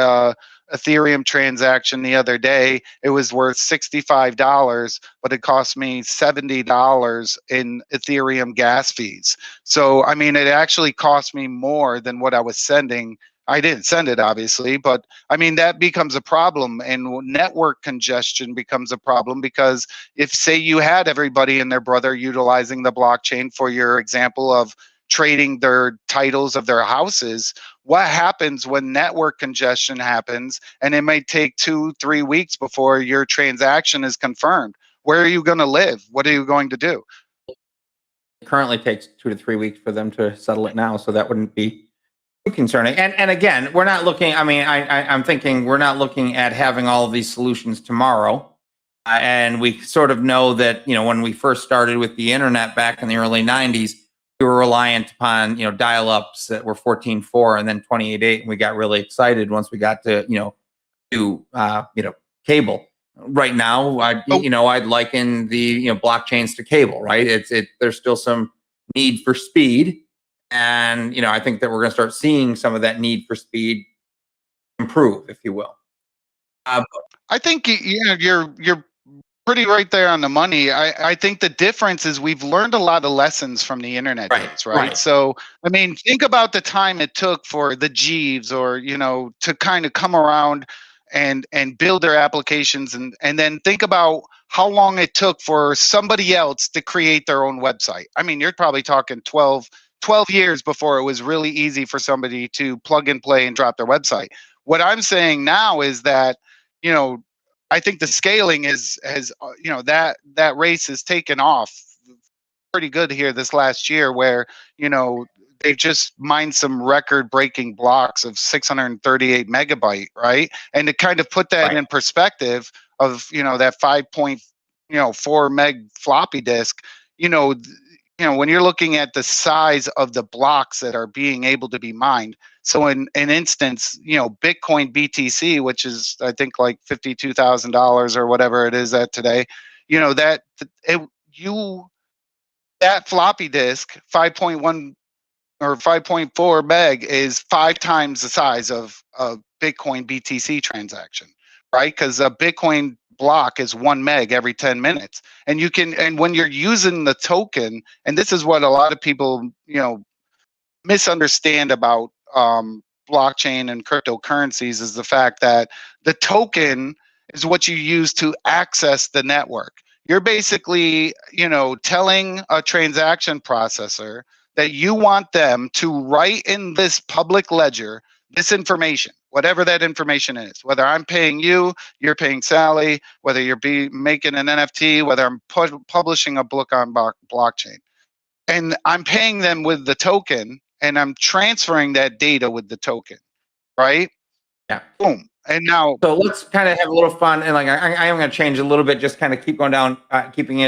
Ethereum transaction the other day. It was worth $65, but it cost me $70 in Ethereum gas fees. So, I mean, it actually cost me more than what I was sending. I didn't send it, obviously, but I mean, that becomes a problem, and network congestion becomes a problem, because if, say, you had everybody and their brother utilizing the blockchain, for your example of trading their titles of their houses. What happens when network congestion happens and it might take 2-3 weeks before your transaction is confirmed? Where are you going to live? What are you going to do? It currently takes 2 to 3 weeks for them to settle it now, so that wouldn't be too concerning. And again, we're not looking. I mean, I'm thinking we're not looking at having all of these solutions tomorrow. And we sort of know that, when we first started with the internet back in the early 90s, we were reliant upon, dial-ups that were 14.4 and then 28.8, and we got really excited once we got to, cable. Right now, I'd liken the blockchains to cable. Right? There's still some need for speed, and I think that we're going to start seeing some of that need for speed improve, if you will. I think you're pretty right there on the money. I think the difference is we've learned a lot of lessons from the internet days, right? So, I mean, think about the time it took for the Jeeves or, to kind of come around and build their applications. And then think about how long it took for somebody else to create their own website. I mean, you're probably talking 12 years before it was really easy for somebody to plug and play and drop their website. What I'm saying now is that, I think the scaling has that race has taken off pretty good here this last year, where they've just mined some record-breaking blocks of 638 megabyte, right? And to kind of put that in perspective of that 5.4 meg floppy disk, when you're looking at the size of the blocks that are being able to be mined. So in an instance, Bitcoin BTC, which is I think like $52,000 or whatever it is at today, that floppy disk 5.1 or 5.4 meg is 5 times the size of a Bitcoin BTC transaction, right? Because a Bitcoin block is 1 meg every 10 minutes. And when you're using the token, and this is what a lot of people, misunderstand about blockchain and cryptocurrencies, is the fact that the token is what you use to access the network. You're basically, telling a transaction processor that you want them to write in this public ledger this information, whatever that information is, whether I'm paying you, you're paying Sally, whether you're making an NFT, whether I'm publishing a book on blockchain. And I'm paying them with the token, and I'm transferring that data with the token, right? Yeah. Boom. And now, so let's kind of have a little fun, and like I am going to change a little bit, just kind of keep going down, taking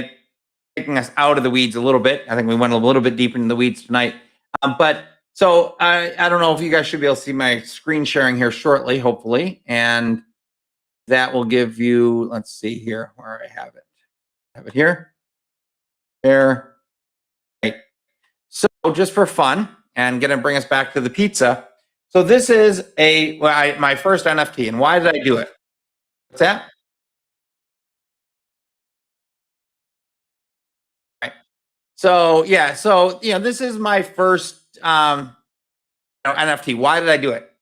us out of the weeds a little bit. I think we went a little bit deep into the weeds tonight, but so I don't know if you guys should be able to see my screen sharing here shortly, hopefully, and that will give you. Let's see here where I have it. I have it here. There. Right. So just for fun, and going to bring us back to the pizza. So this is my first NFT, and why did I do it? What's that? Right. So yeah, this is my first NFT. Why did I do it?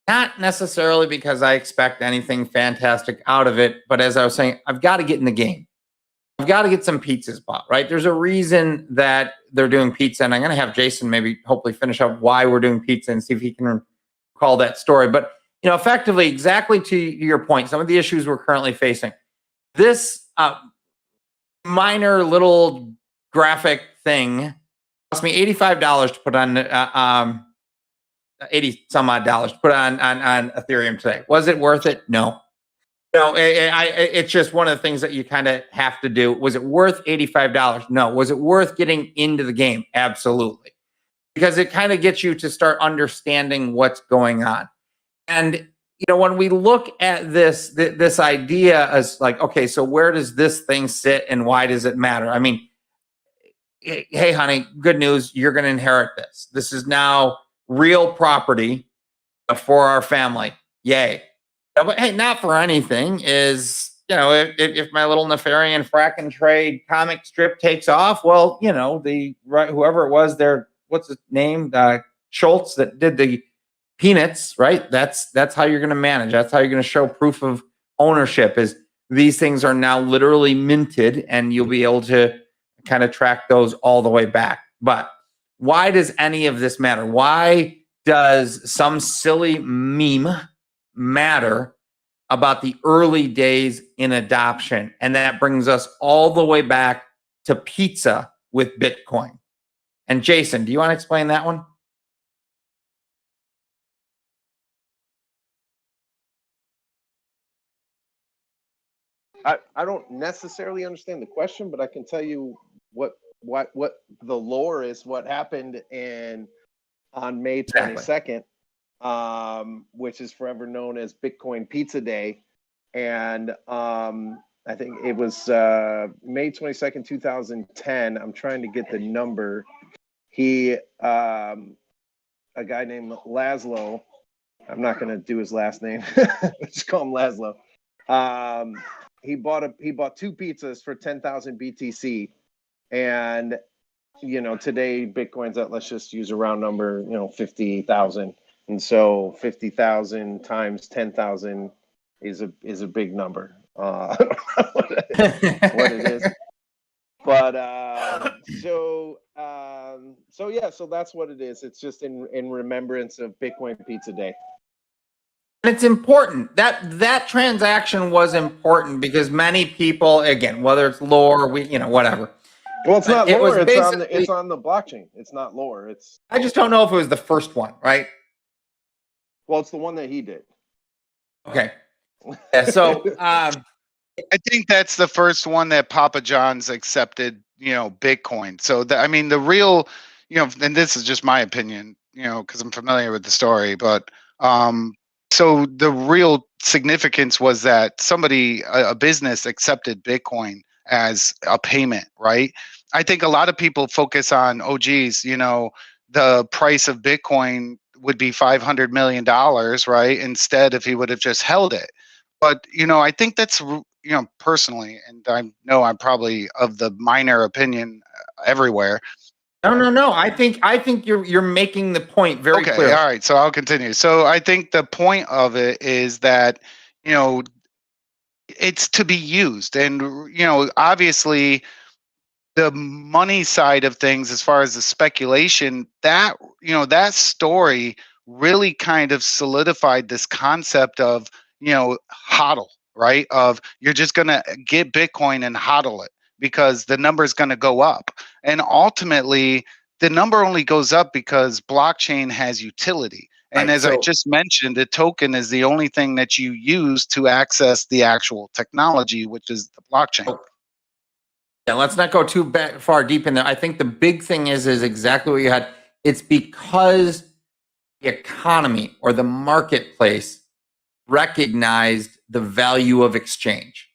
Not necessarily because I expect anything fantastic out of it, but as I was saying, I've got to get in the game. I've got to get some pizzas bought, right? There's a reason that they're doing pizza, and I'm going to have Jason maybe hopefully finish up why we're doing pizza and see if he can recall that story. But, effectively, exactly to your point, some of the issues we're currently facing, this minor little graphic thing cost me $85 to put on 80 some odd dollars to put on Ethereum today. Was it worth it? No. It's just one of the things that you kind of have to do. Was it worth $85? No. Was it worth getting into the game? Absolutely. Because it kind of gets you to start understanding what's going on. And, when we look at this idea as like, okay, so where does this thing sit and why does it matter? I mean, hey, honey, good news. You're going to inherit this. This is now real property for our family. Yay. But hey, not for anything is, if my little Nefarian frack and trade comic strip takes off, well, whoever it was there, what's his name? Schultz that did the Peanuts, right? That's how you're going to manage. That's how you're going to show proof of ownership, is these things are now literally minted and you'll be able to kind of track those all the way back. But Why does any of this matter? Why does some silly meme matter about the early days in adoption? And that brings us all the way back to pizza with Bitcoin. And Jason, do you want to explain that one? I don't necessarily understand the question, but I can tell you what the lore is. What happened on May 22nd, which is forever known as Bitcoin Pizza Day, and I think it was May 22nd, 2010. I'm trying to get the number. He, a guy named Laszlo. I'm not going to do his last name. Let's call him Laszlo. He bought 2 pizzas for 10,000 BTC, and today Bitcoin's at, let's just use a round number, 50,000, and so 50,000 times 10,000 is a big number. I don't know what it is, but so that's what it is. It's just in remembrance of Bitcoin Pizza Day. And it's important that transaction was important because many people, again, whether it's lore, whatever. Well, it's not lore. It's on the blockchain. It's not lore. I just don't know if it was the first one, right? Well, it's the one that he did. Okay. Yeah, so I think that's the first one that Papa John's accepted, Bitcoin. So the real, and this is just my opinion, because I'm familiar with the story, but so the real significance was that a business accepted Bitcoin as a payment, right? I think a lot of people focus on, the price of Bitcoin would be $500 million, right? Instead, if he would have just held it. But, I think that's, personally, and I know I'm probably of the minor opinion everywhere. No. I think you're making the point very clear. All right. So I'll continue. So I think the point of it is that, it's to be used. And, obviously the money side of things, as far as the speculation, that story really kind of solidified this concept of, hodl, right? Of you're just going to get Bitcoin and hodl it because the number is going to go up. And ultimately, the number only goes up because blockchain has utility. And as I just mentioned, the token is the only thing that you use to access the actual technology, which is the blockchain. Yeah, let's not go too far deep in there. I think the big thing is exactly what you had. It's because the economy or the marketplace recognized the value of exchange.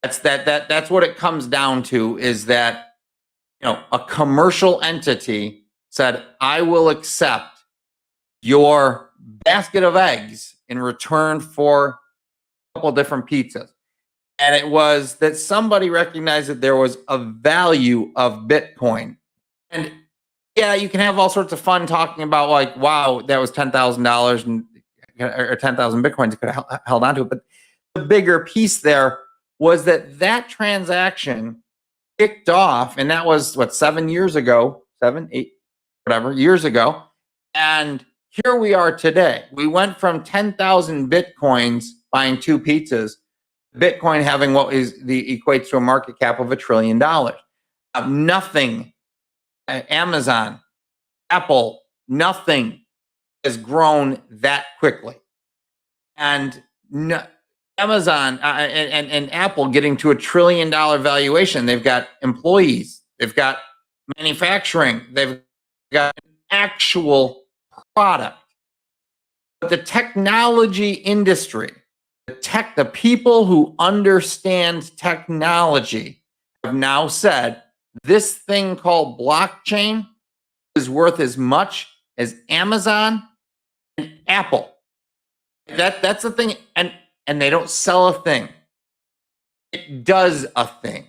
That's what it comes down to, is that a commercial entity said, I will accept your basket of eggs in return for a couple different pizzas. And it was that somebody recognized that there was a value of Bitcoin. And yeah, you can have all sorts of fun talking about like, wow, that was $10,000 or 10,000 Bitcoins could have held on to it. But the bigger piece there was that transaction kicked off, and that was 7 years ago, 7, 8, whatever years ago. And here we are today. We went from 10,000 Bitcoins buying 2 pizzas, Bitcoin having what equates to a market cap of $1 trillion. Nothing, Amazon, Apple, nothing has grown that quickly. And Amazon and Apple getting to $1 trillion valuation. They've got employees, they've got manufacturing, they've got an actual product. But the technology industry, the people who understand technology have now said this thing called blockchain is worth as much as Amazon and Apple. That's the thing, and they don't sell a thing. It does a thing.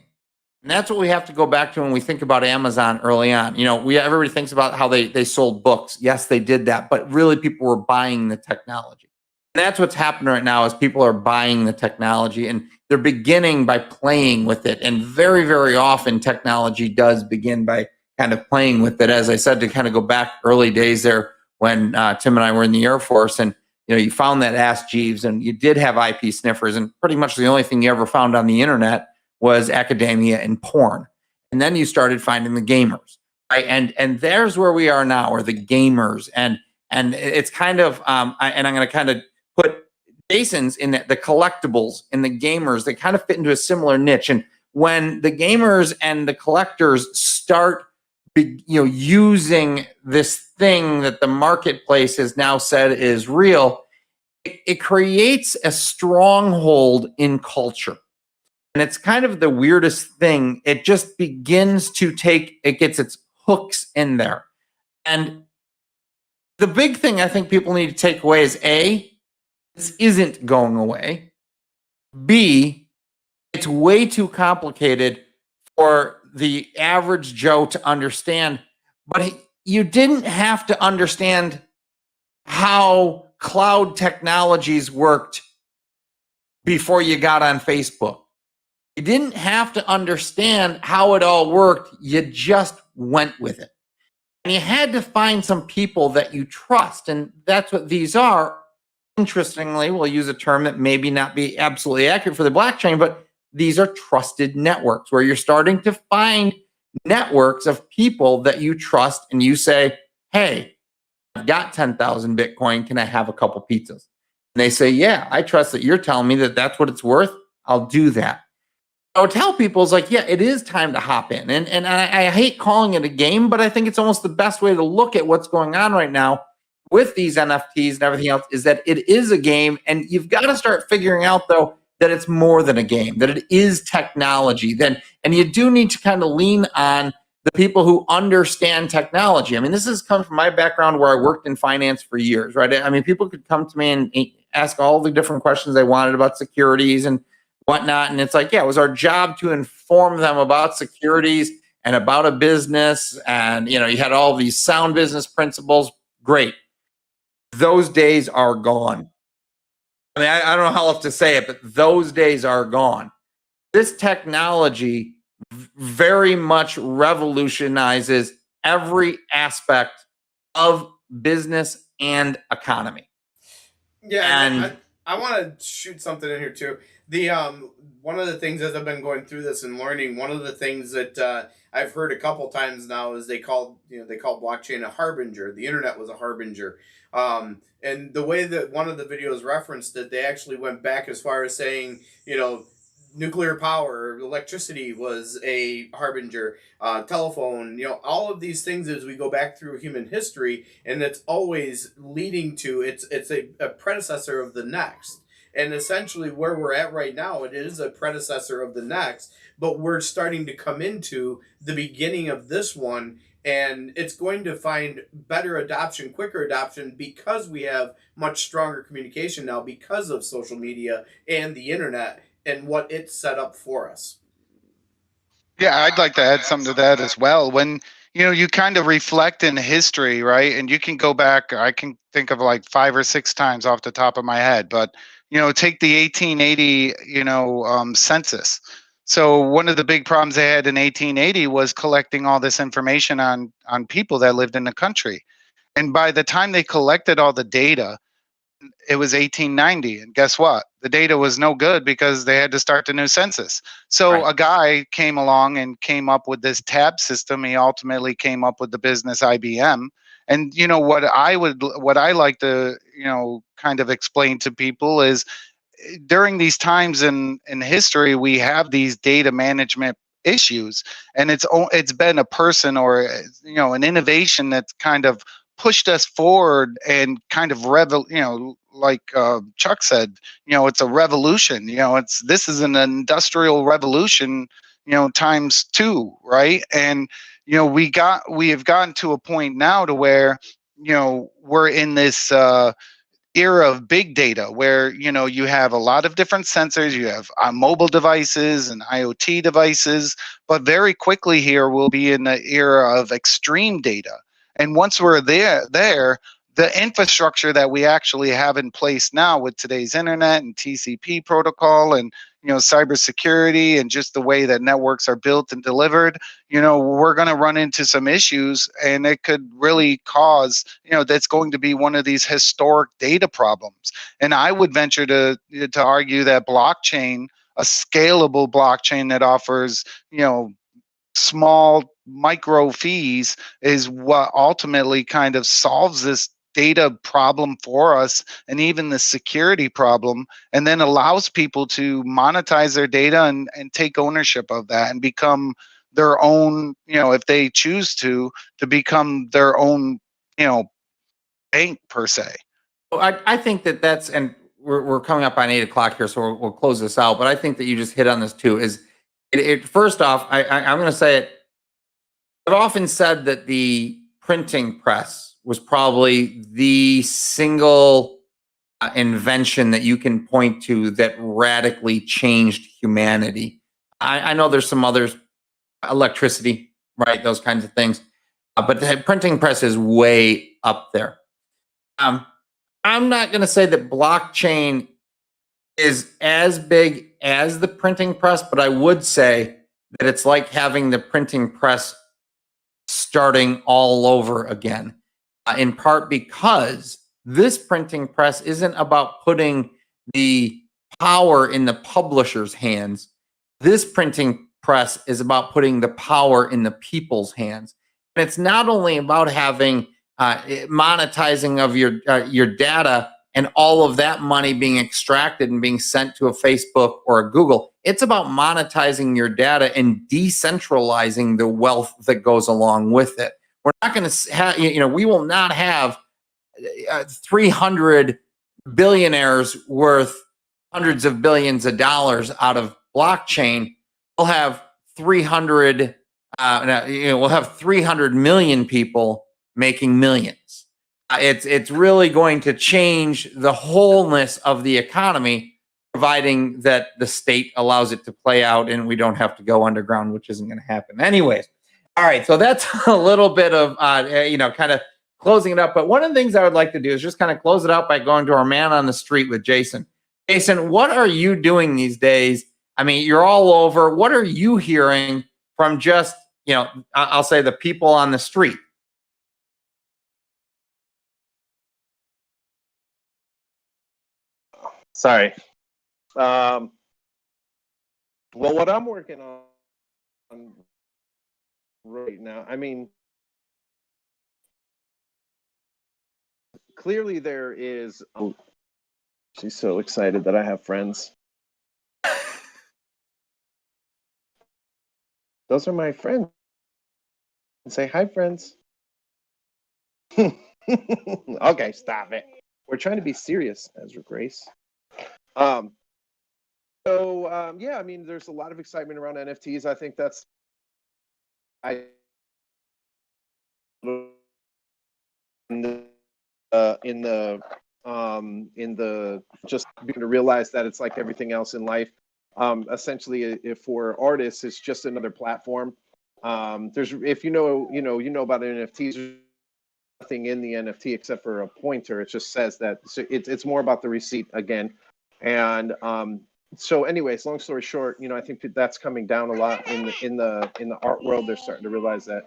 And that's what we have to go back to when we think about Amazon early on. Everybody thinks about how they sold books. Yes, they did that, but really people were buying the technology. And that's what's happening right now, is people are buying the technology and they're beginning by playing with it. And very, very often technology does begin by kind of playing with it. As I said, to kind of go back early days there when Tim and I were in the Air Force, and you found that Ask Jeeves, and you did have IP sniffers, and pretty much the only thing you ever found on the internet was academia and porn. And then you started finding the gamers, right? And there's where we are now, or the gamers, and it's kind of and I'm going to kind of put Jason's in the collectibles and the gamers. They kind of fit into a similar niche. And when the gamers and the collectors start using this thing that the marketplace has now said is real, it creates a stronghold in culture. And it's kind of the weirdest thing. It just begins to it gets its hooks in there. And the big thing I think people need to take away is A, this isn't going away. B, it's way too complicated for the average Joe to understand. But you didn't have to understand how cloud technologies worked before you got on Facebook. You didn't have to understand how it all worked. You just went with it. And you had to find some people that you trust. And that's what these are. Interestingly, we'll use a term that maybe not be absolutely accurate for the blockchain, but these are trusted networks, where you're starting to find networks of people that you trust, and you say, hey, I've got 10,000 Bitcoin. Can I have a couple pizzas? And they say, yeah, I trust that you're telling me that that's what it's worth. I'll do that. I would tell people, is like, yeah, it is time to hop in. And I hate calling it a game, but I think it's almost the best way to look at what's going on right now with these NFTs and everything else, is that it is a game. And you've got to start figuring out, though, that it's more than a game, that it is technology. And you do need to kind of lean on the people who understand technology. I mean, this has come from my background, where I worked in finance for years, right? I mean, people could come to me and ask all the different questions they wanted about securities and whatnot. And it's like, yeah, it was our job to inform them about securities and about a business. And, you had all these sound business principles. Great. Those days are gone. I mean, I don't know how else to say it, but those days are gone. This technology very much revolutionizes every aspect of business and economy. Yeah, and I want to shoot something in here too. The one of the things, as I've been going through this and learning, one of the things that I've heard a couple times now is they call blockchain a harbinger. The internet was a harbinger. And the way that one of the videos referenced it, they actually went back as far as saying, nuclear power, electricity was a harbinger, telephone, all of these things as we go back through human history, and it's always leading to, it's a predecessor of the next. And essentially where we're at right now, it is a predecessor of the next, but we're starting to come into the beginning of this one, and it's going to find better adoption, quicker adoption, because we have much stronger communication now because of social media and the internet and what it's set up for us. Yeah, I'd like to add something to that as well. When you kind of reflect in history, right? And you can go back, I can think of like 5 or 6 times off the top of my head, but take the 1880, census. So one of the big problems they had in 1880 was collecting all this information on people that lived in the country. And by the time they collected all the data, it was 1890, and guess what? The data was no good because they had to start the new census. So Right. A guy came along and came up with this tab system. He ultimately came up with the business IBM. And what I like to kind of explain to people is, during these times in history, we have these data management issues, and it's been a person or an innovation that's kind of pushed us forward and kind of like Chuck said, it's a revolution. This is an industrial revolution, times 2, right? And we have gotten to a point now to where we're in this era of big data, where you have a lot of different sensors, you have mobile devices and IoT devices, but very quickly here we'll be in the era of extreme data. And once we're there, the infrastructure that we actually have in place now with today's internet and TCP protocol and cybersecurity and just the way that networks are built and delivered, we're going to run into some issues, and it could really cause, that's going to be one of these historic data problems. And I would venture to argue that blockchain, a scalable blockchain that offers, small micro fees, is what ultimately kind of solves this data problem for us, and even the security problem, and then allows people to monetize their data and take ownership of that and become their own, if they choose to become their own, bank per se. Well, I think that's, and we're coming up on 8 o'clock here, so we'll close this out. But I think that you just hit on this too. Is first off, I'm going to say it. I've often said that the printing press was probably the single invention that you can point to that radically changed humanity. I know there's some others, electricity, right? Those kinds of things. But the printing press is way up there. I'm not going to say that blockchain is as big as the printing press, but I would say that it's like having the printing press starting all over again, in part because this printing press isn't about putting the power in the publisher's hands. This printing press is about putting the power in the people's hands. And it's not only about having monetizing of your data and all of that money being extracted and being sent to a Facebook or a Google. It's about monetizing your data and decentralizing the wealth that goes along with it. We're not going to have, we will not have 300 billionaires worth hundreds of billions of dollars out of blockchain. We'll have 300, we'll have 300 million people making millions. It's really going to change the wholeness of the economy, providing that the state allows it to play out and we don't have to go underground, which isn't going to happen anyways. All right, so that's a little bit of kind of closing it up. But one of the things I would like to do is just kind of close it out by going to our man on the street with Jason. Jason, what are you doing these days? I mean, you're all over. What are you hearing from just, I'll say the people on the street? Sorry. Well, what I'm working on right now, I mean, clearly there is. Oh, she's so excited that I have friends. Those are my friends. Say hi, friends. Okay, stop it. We're trying to be serious, Ezra Grace. Yeah, I mean, there's a lot of excitement around NFTs. I think that's in the just beginning to realize that it's like everything else in life. Essentially, if for artists, it's just another platform. There's, if you know about NFTs, there's nothing in the NFT except for a pointer. It just says that it's more about the receipt again. And so anyways, long story short, I think that's coming down a lot in the art world. They're starting to realize that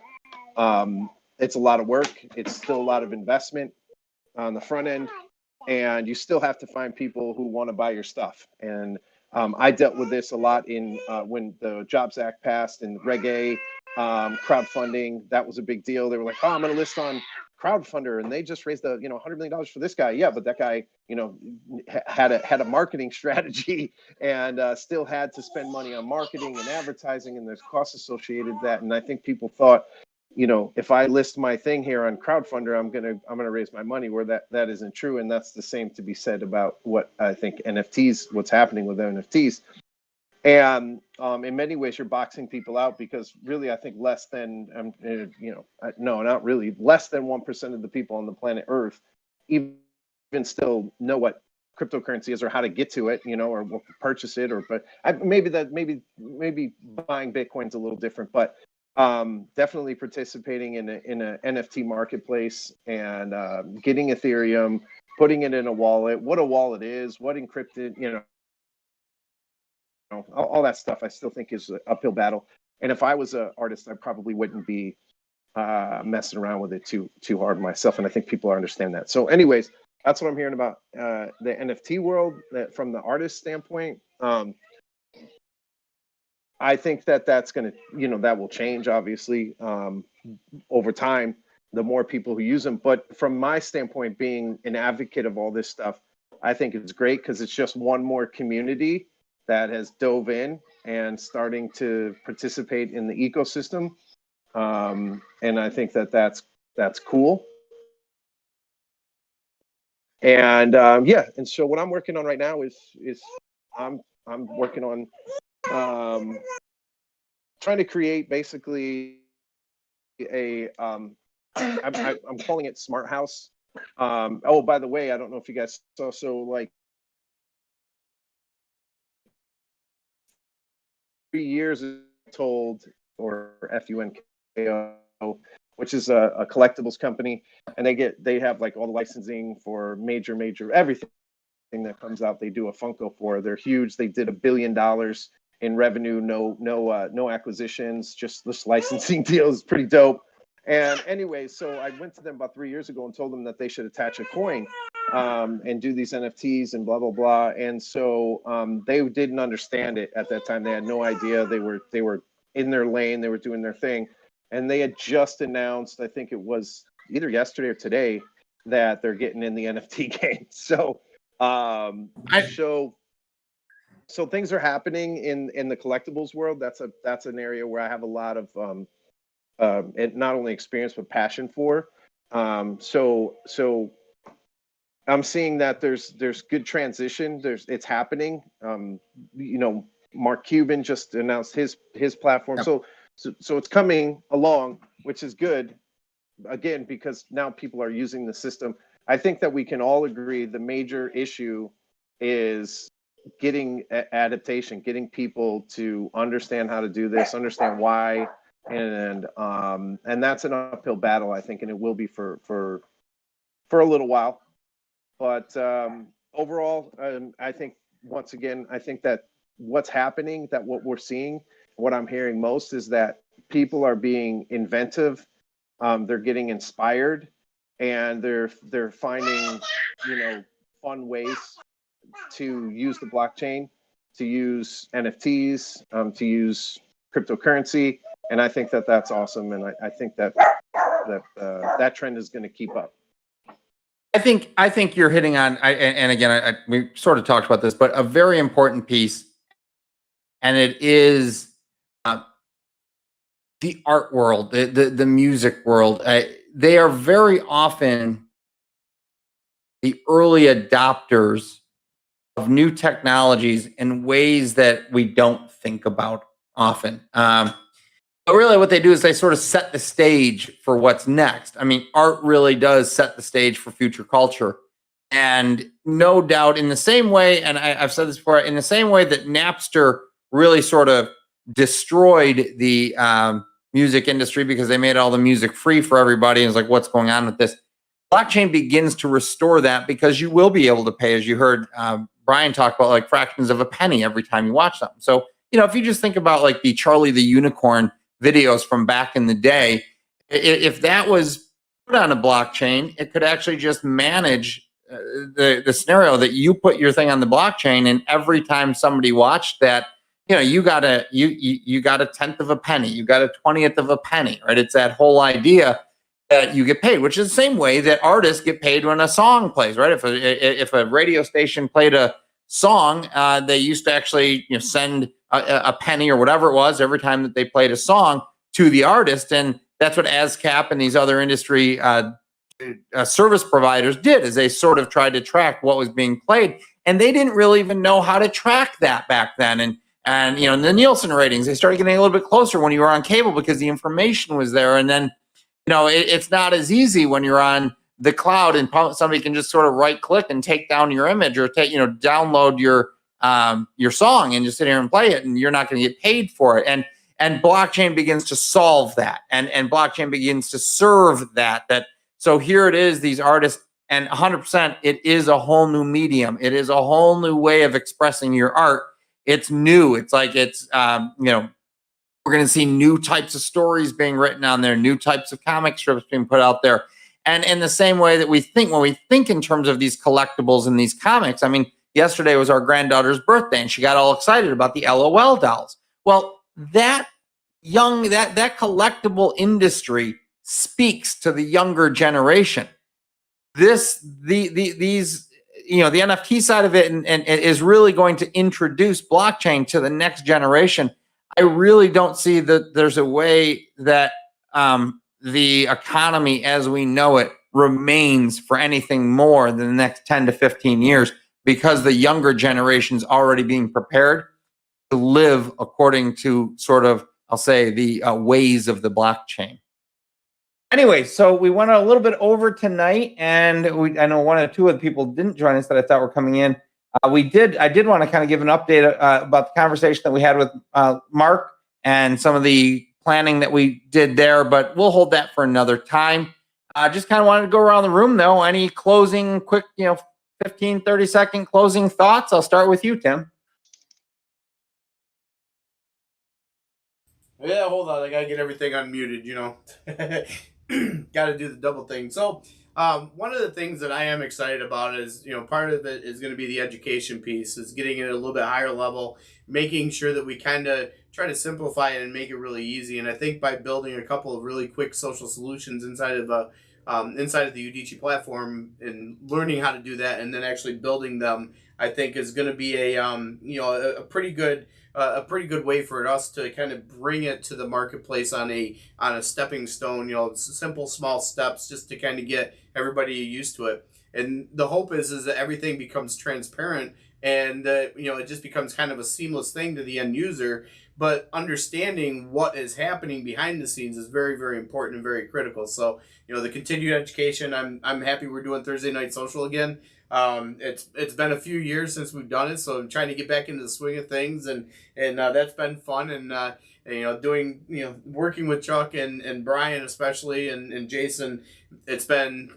it's a lot of work. It's still a lot of investment on the front end, and you still have to find people who want to buy your stuff. And I dealt with this a lot in when the Jobs Act passed and reggae, crowdfunding. That was a big deal. They were like, "Oh, I'm going to list on crowdfunder," and they just raised $100 million for this guy. Yeah, but that guy, had a marketing strategy and still had to spend money on marketing and advertising, and there's costs associated with that. And I think people thought, if I list my thing here on crowdfunder, I'm gonna raise my money, where that isn't true. And that's the same to be said about what I think NFTs, what's happening with NFTs. And in many ways, you're boxing people out, because really, I think less than, no, not really, less than 1% of the people on the planet Earth even still know what cryptocurrency is, or how to get to it, or purchase it, maybe buying Bitcoin's a little different, but definitely participating in a NFT marketplace and getting Ethereum, putting it in a wallet, what a wallet is, what encrypted, all that stuff. I still think is an uphill battle. And if I was an artist, I probably wouldn't be messing around with it too hard myself. And I think people understand that. So anyways, that's what I'm hearing about the NFT world from the artist standpoint. I think that's going to, that will change obviously over time, the more people who use them. But from my standpoint, being an advocate of all this stuff, I think it's great because it's just one more community that has dove in and starting to participate in the ecosystem. And I think that's cool. And yeah, and so what I'm working on right now is I'm working on trying to create basically a I'm calling it Smart House. Oh, by the way, I don't know if you guys saw, so like 3 years told, or FUNKO, which is a collectibles company, and they have like all the licensing for major everything that comes out. They do a Funko for. They're huge. They did $1 billion in revenue, no acquisitions, just this licensing deal is pretty dope. And anyway, so I went to them about 3 years ago and told them that they should attach a coin and do these NFTs and blah blah blah. And so they didn't understand it at that time. They had no idea. They were in their lane. They were doing their thing, and they had just announced, I think it was either yesterday or today, that they're getting in the NFT game. So so things are happening in the collectibles world. That's an area where I have a lot of not only experience but passion for. So I'm seeing that there's good transition. It's happening. Mark Cuban just announced his platform. Yep. So it's coming along, which is good. Again, because now people are using the system. I think that we can all agree the major issue is getting adaptation, getting people to understand how to do this, understand why, and that's an uphill battle, I think, and it will be for a little while. But overall, I think once again, I think that what's happening, that what we're seeing, what I'm hearing most is that people are being inventive, they're getting inspired, and they're finding fun ways to use the blockchain, to use NFTs, to use cryptocurrency, and I think that that's awesome, and I think that trend is going to keep up. I think you're hitting on, and again, we sort of talked about this, but a very important piece, and it is the art world, the music world. They are very often the early adopters of new technologies in ways that we don't think about often. But really what they do is they sort of set the stage for what's next. I mean, art really does set the stage for future culture. And no doubt in the same way, and I've said this before, in the same way that Napster really sort of destroyed the music industry because they made all the music free for everybody. And it's like, what's going on with this? Blockchain begins to restore that because you will be able to pay, as you heard Brian talk about, like fractions of a penny every time you watch something. So, if you just think about like the Charlie the Unicorn videos from back in the day, if that was put on a blockchain, it could actually just manage the scenario that you put your thing on the blockchain, and every time somebody watched that, you got a 10th of a penny, you got a 20th of a penny, right? It's that whole idea that you get paid, which is the same way that artists get paid when a song plays, right? If a radio station played a song, they used to actually send a penny or whatever it was every time that they played a song to the artist, and that's what ASCAP and these other industry service providers did, is they sort of tried to track what was being played, and they didn't really even know how to track that back then. And the Nielsen ratings, they started getting a little bit closer when you were on cable because the information was there, and then it's not as easy when you're on the cloud and somebody can just sort of right click and take down your image or download your song and just sit here and play it, and you're not going to get paid for it. And and blockchain begins to solve that, and blockchain begins to serve that. So here it is, these artists, and 100%, it is a whole new medium. It is a whole new way of expressing your art. It's new. It's like we're going to see new types of stories being written on there, new types of comic strips being put out there. And in the same way that we think, when we think in terms of these collectibles and these comics, I mean, yesterday was our granddaughter's birthday and she got all excited about the LOL dolls. Well, that collectible industry speaks to the younger generation. These, the NFT side of it and is really going to introduce blockchain to the next generation. I really don't see that there's a way that the economy as we know it remains for anything more than the next 10 to 15 years, because the younger generation's already being prepared to live according to sort of, I'll say, the ways of the blockchain. Anyway, so we went a little bit over tonight, and I know one or two of the people didn't join us that I thought were coming in. I did want to kind of give an update about the conversation that we had with Mark and some of the planning that we did there, but we'll hold that for another time. Just kind of wanted to go around the room, though. Any closing, quick, 15, 30-second closing thoughts? I'll start with you, Tim. Yeah, hold on. I got to get everything unmuted, Got to do the double thing. So, one of the things that I am excited about is, part of it is going to be the education piece, is getting it at a little bit higher level, making sure that we kind of try to simplify it and make it really easy. And I think by building a couple of really quick social solutions inside of the Udicci platform and learning how to do that, and then actually building them, I think is going to be a pretty good way for us to kind of bring it to the marketplace on a stepping stone, simple small steps, just to kind of get everybody used to it. And the hope is that everything becomes transparent, and it just becomes kind of a seamless thing to the end user. But understanding what is happening behind the scenes is very, very important and very critical. So, the continued education, I'm happy we're doing Thursday Night Social again. It's been a few years since we've done it, so I'm trying to get back into the swing of things, and that's been fun. And working with Chuck and Brian especially, and Jason, it's been,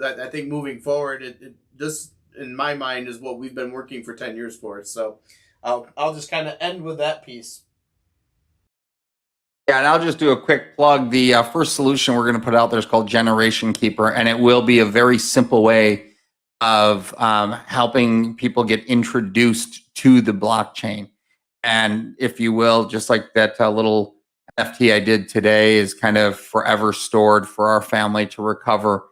I think moving forward, this in my mind is what we've been working for 10 years for. So I'll just kind of end with that piece. Yeah, and I'll just do a quick plug. The first solution we're going to put out there is called Generation Keeper, and it will be a very simple way of helping people get introduced to the blockchain. And if you will, just like that little NFT I did today is kind of forever stored for our family to recover.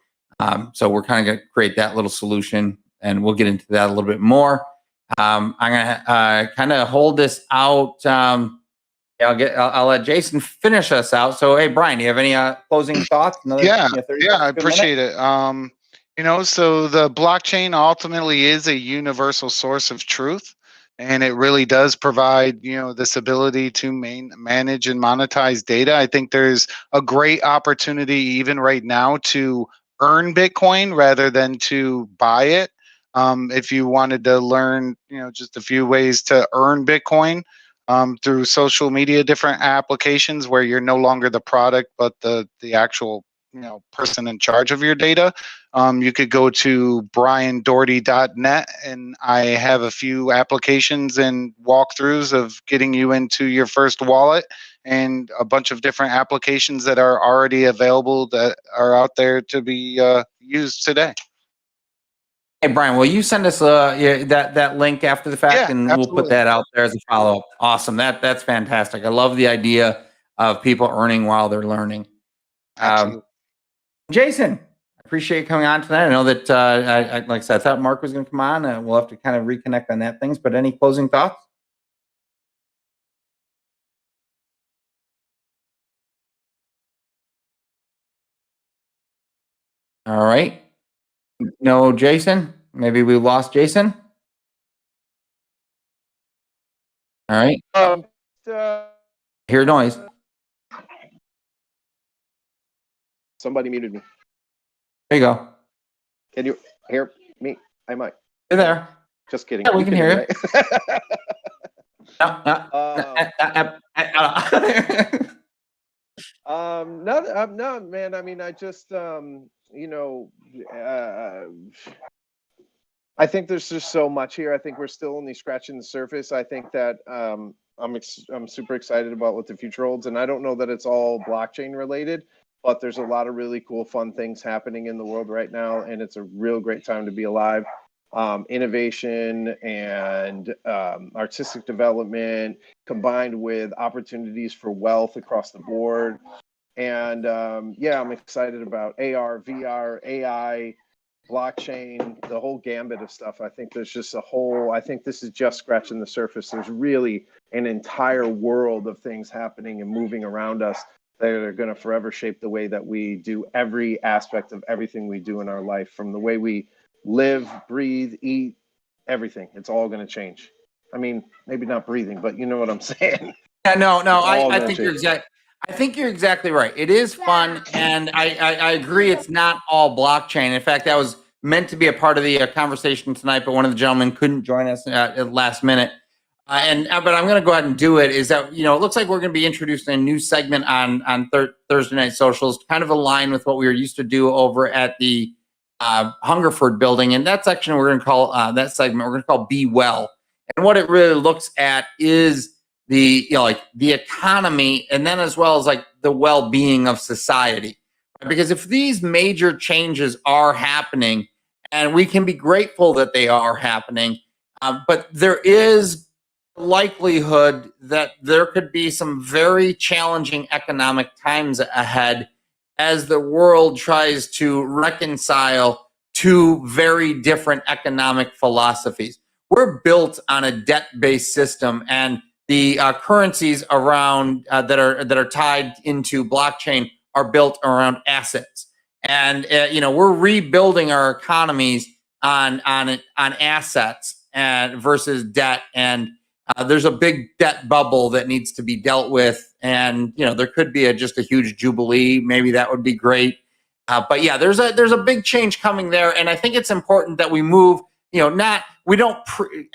So we're kind of going to create that little solution, and we'll get into that a little bit more. I'm going to kind of hold this out. I'll let Jason finish us out. So, hey, Brian, do you have any closing thoughts? Yeah, I appreciate it. So the blockchain ultimately is a universal source of truth, and it really does provide, this ability to manage and monetize data. I think there's a great opportunity even right now to earn Bitcoin rather than to buy it. If you wanted to learn, just a few ways to earn Bitcoin, through social media, different applications where you're no longer the product, but the actual person in charge of your data. You could go to briandoherty.net, and I have a few applications and walkthroughs of getting you into your first wallet, and a bunch of different applications that are already available that are out there to be used today. Hey, Brian, will you send us that link after the fact, and absolutely. we'll put that out there as a follow-up. Awesome. That's fantastic. I love the idea of people earning while they're learning. Jason, I appreciate you coming on tonight. I know that, like I said, I thought Mark was going to come on, and we'll have to kind of reconnect on that things. But any closing thoughts? All right. No, Jason. Maybe we lost Jason. All right. Hear noise. Somebody muted me. There you go. Can you hear me? I might. You're there. Just kidding. Yeah, we can hear you. Right? No, man. I mean, I just, I think there's just so much here. I think we're still only scratching the surface. I think that I'm super excited about what the future holds, and I don't know that it's all blockchain related, but there's a lot of really cool, fun things happening in the world right now, and it's a real great time to be alive. Innovation and artistic development combined with opportunities for wealth across the board. And yeah, I'm excited about AR, VR, AI, blockchain, the whole gambit of stuff. I think there's just I think this is just scratching the surface. There's really an entire world of things happening and moving around us that are going to forever shape the way that we do every aspect of everything we do in our life, from the way we live, breathe, eat, everything. It's all going to change. I mean, maybe not breathing, but you know what I'm saying. Yeah, no, I gonna think you're change. I think you're exactly right. It is fun, and I agree. It's not all blockchain. In fact, that was meant to be a part of the conversation tonight, but one of the gentlemen couldn't join us at the last minute. But I'm going to go ahead and do it. Is that, it looks like we're going to be introducing a new segment on Thursday Night Socials, kind of align with what we were used to do over at the Hungerford building, and that section we're going to call that segment we're going to call "Be Well." And what it really looks at is the the economy, and then as well as like the well-being of society. Because if these major changes are happening, and we can be grateful that they are happening, but there is likelihood that there could be some very challenging economic times ahead as the world tries to reconcile two very different economic philosophies. We're built on a debt-based system, and the currencies around that are tied into blockchain are built around assets. And we're rebuilding our economies on assets versus debt. And there's a big debt bubble that needs to be dealt with. And there could be just a huge jubilee. Maybe that would be great. But yeah, there's a big change coming there, and I think it's important that we move. We don't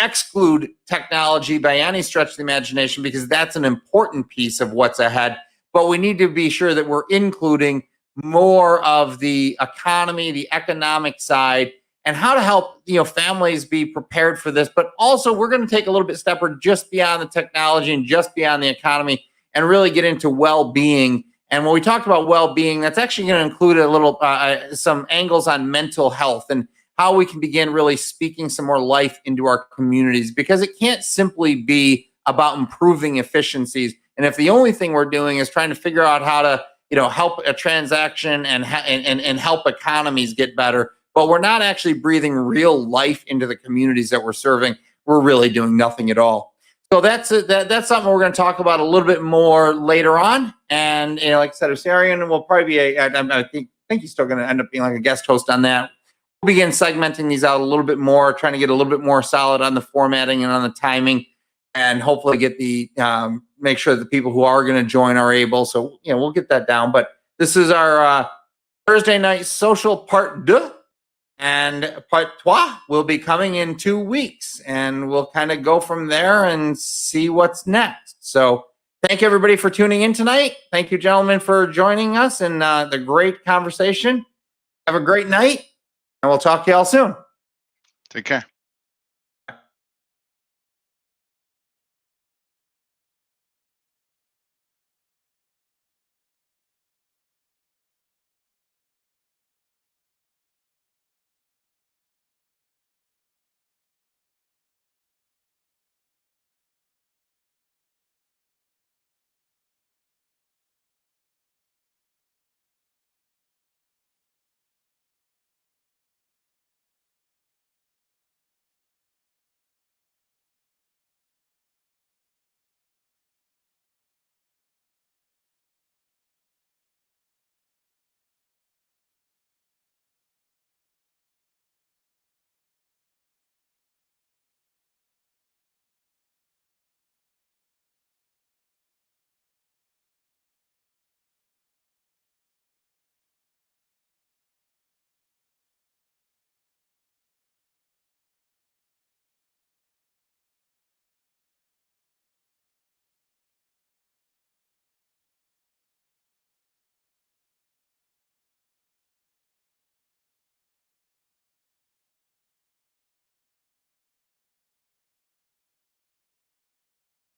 exclude technology by any stretch of the imagination, because that's an important piece of what's ahead. But we need to be sure that we're including more of the economy, the economic side, and how to help families be prepared for this. But also, we're going to take a little bit stepper just beyond the technology and just beyond the economy, and really get into well-being. And when we talked about well-being, that's actually going to include a little some angles on mental health and how we can begin really speaking some more life into our communities, because it can't simply be about improving efficiencies. And if the only thing we're doing is trying to figure out how to, help a transaction and help economies get better, but we're not actually breathing real life into the communities that we're serving, we're really doing nothing at all. So that's something we're going to talk about a little bit more later on. And like I said, Osarian will probably be I think he's still going to end up being like a guest host on that. We'll begin segmenting these out a little bit more, trying to get a little bit more solid on the formatting and on the timing, and hopefully get the make sure that the people who are going to join are able. So we'll get that down. But this is our Thursday Night Social Part 2, and Part 3 will be coming in 2 weeks, and we'll kind of go from there and see what's next. So thank you, everybody, for tuning in tonight. Thank you, gentlemen, for joining us and the great conversation. Have a great night, and we'll talk to y'all soon. Take care.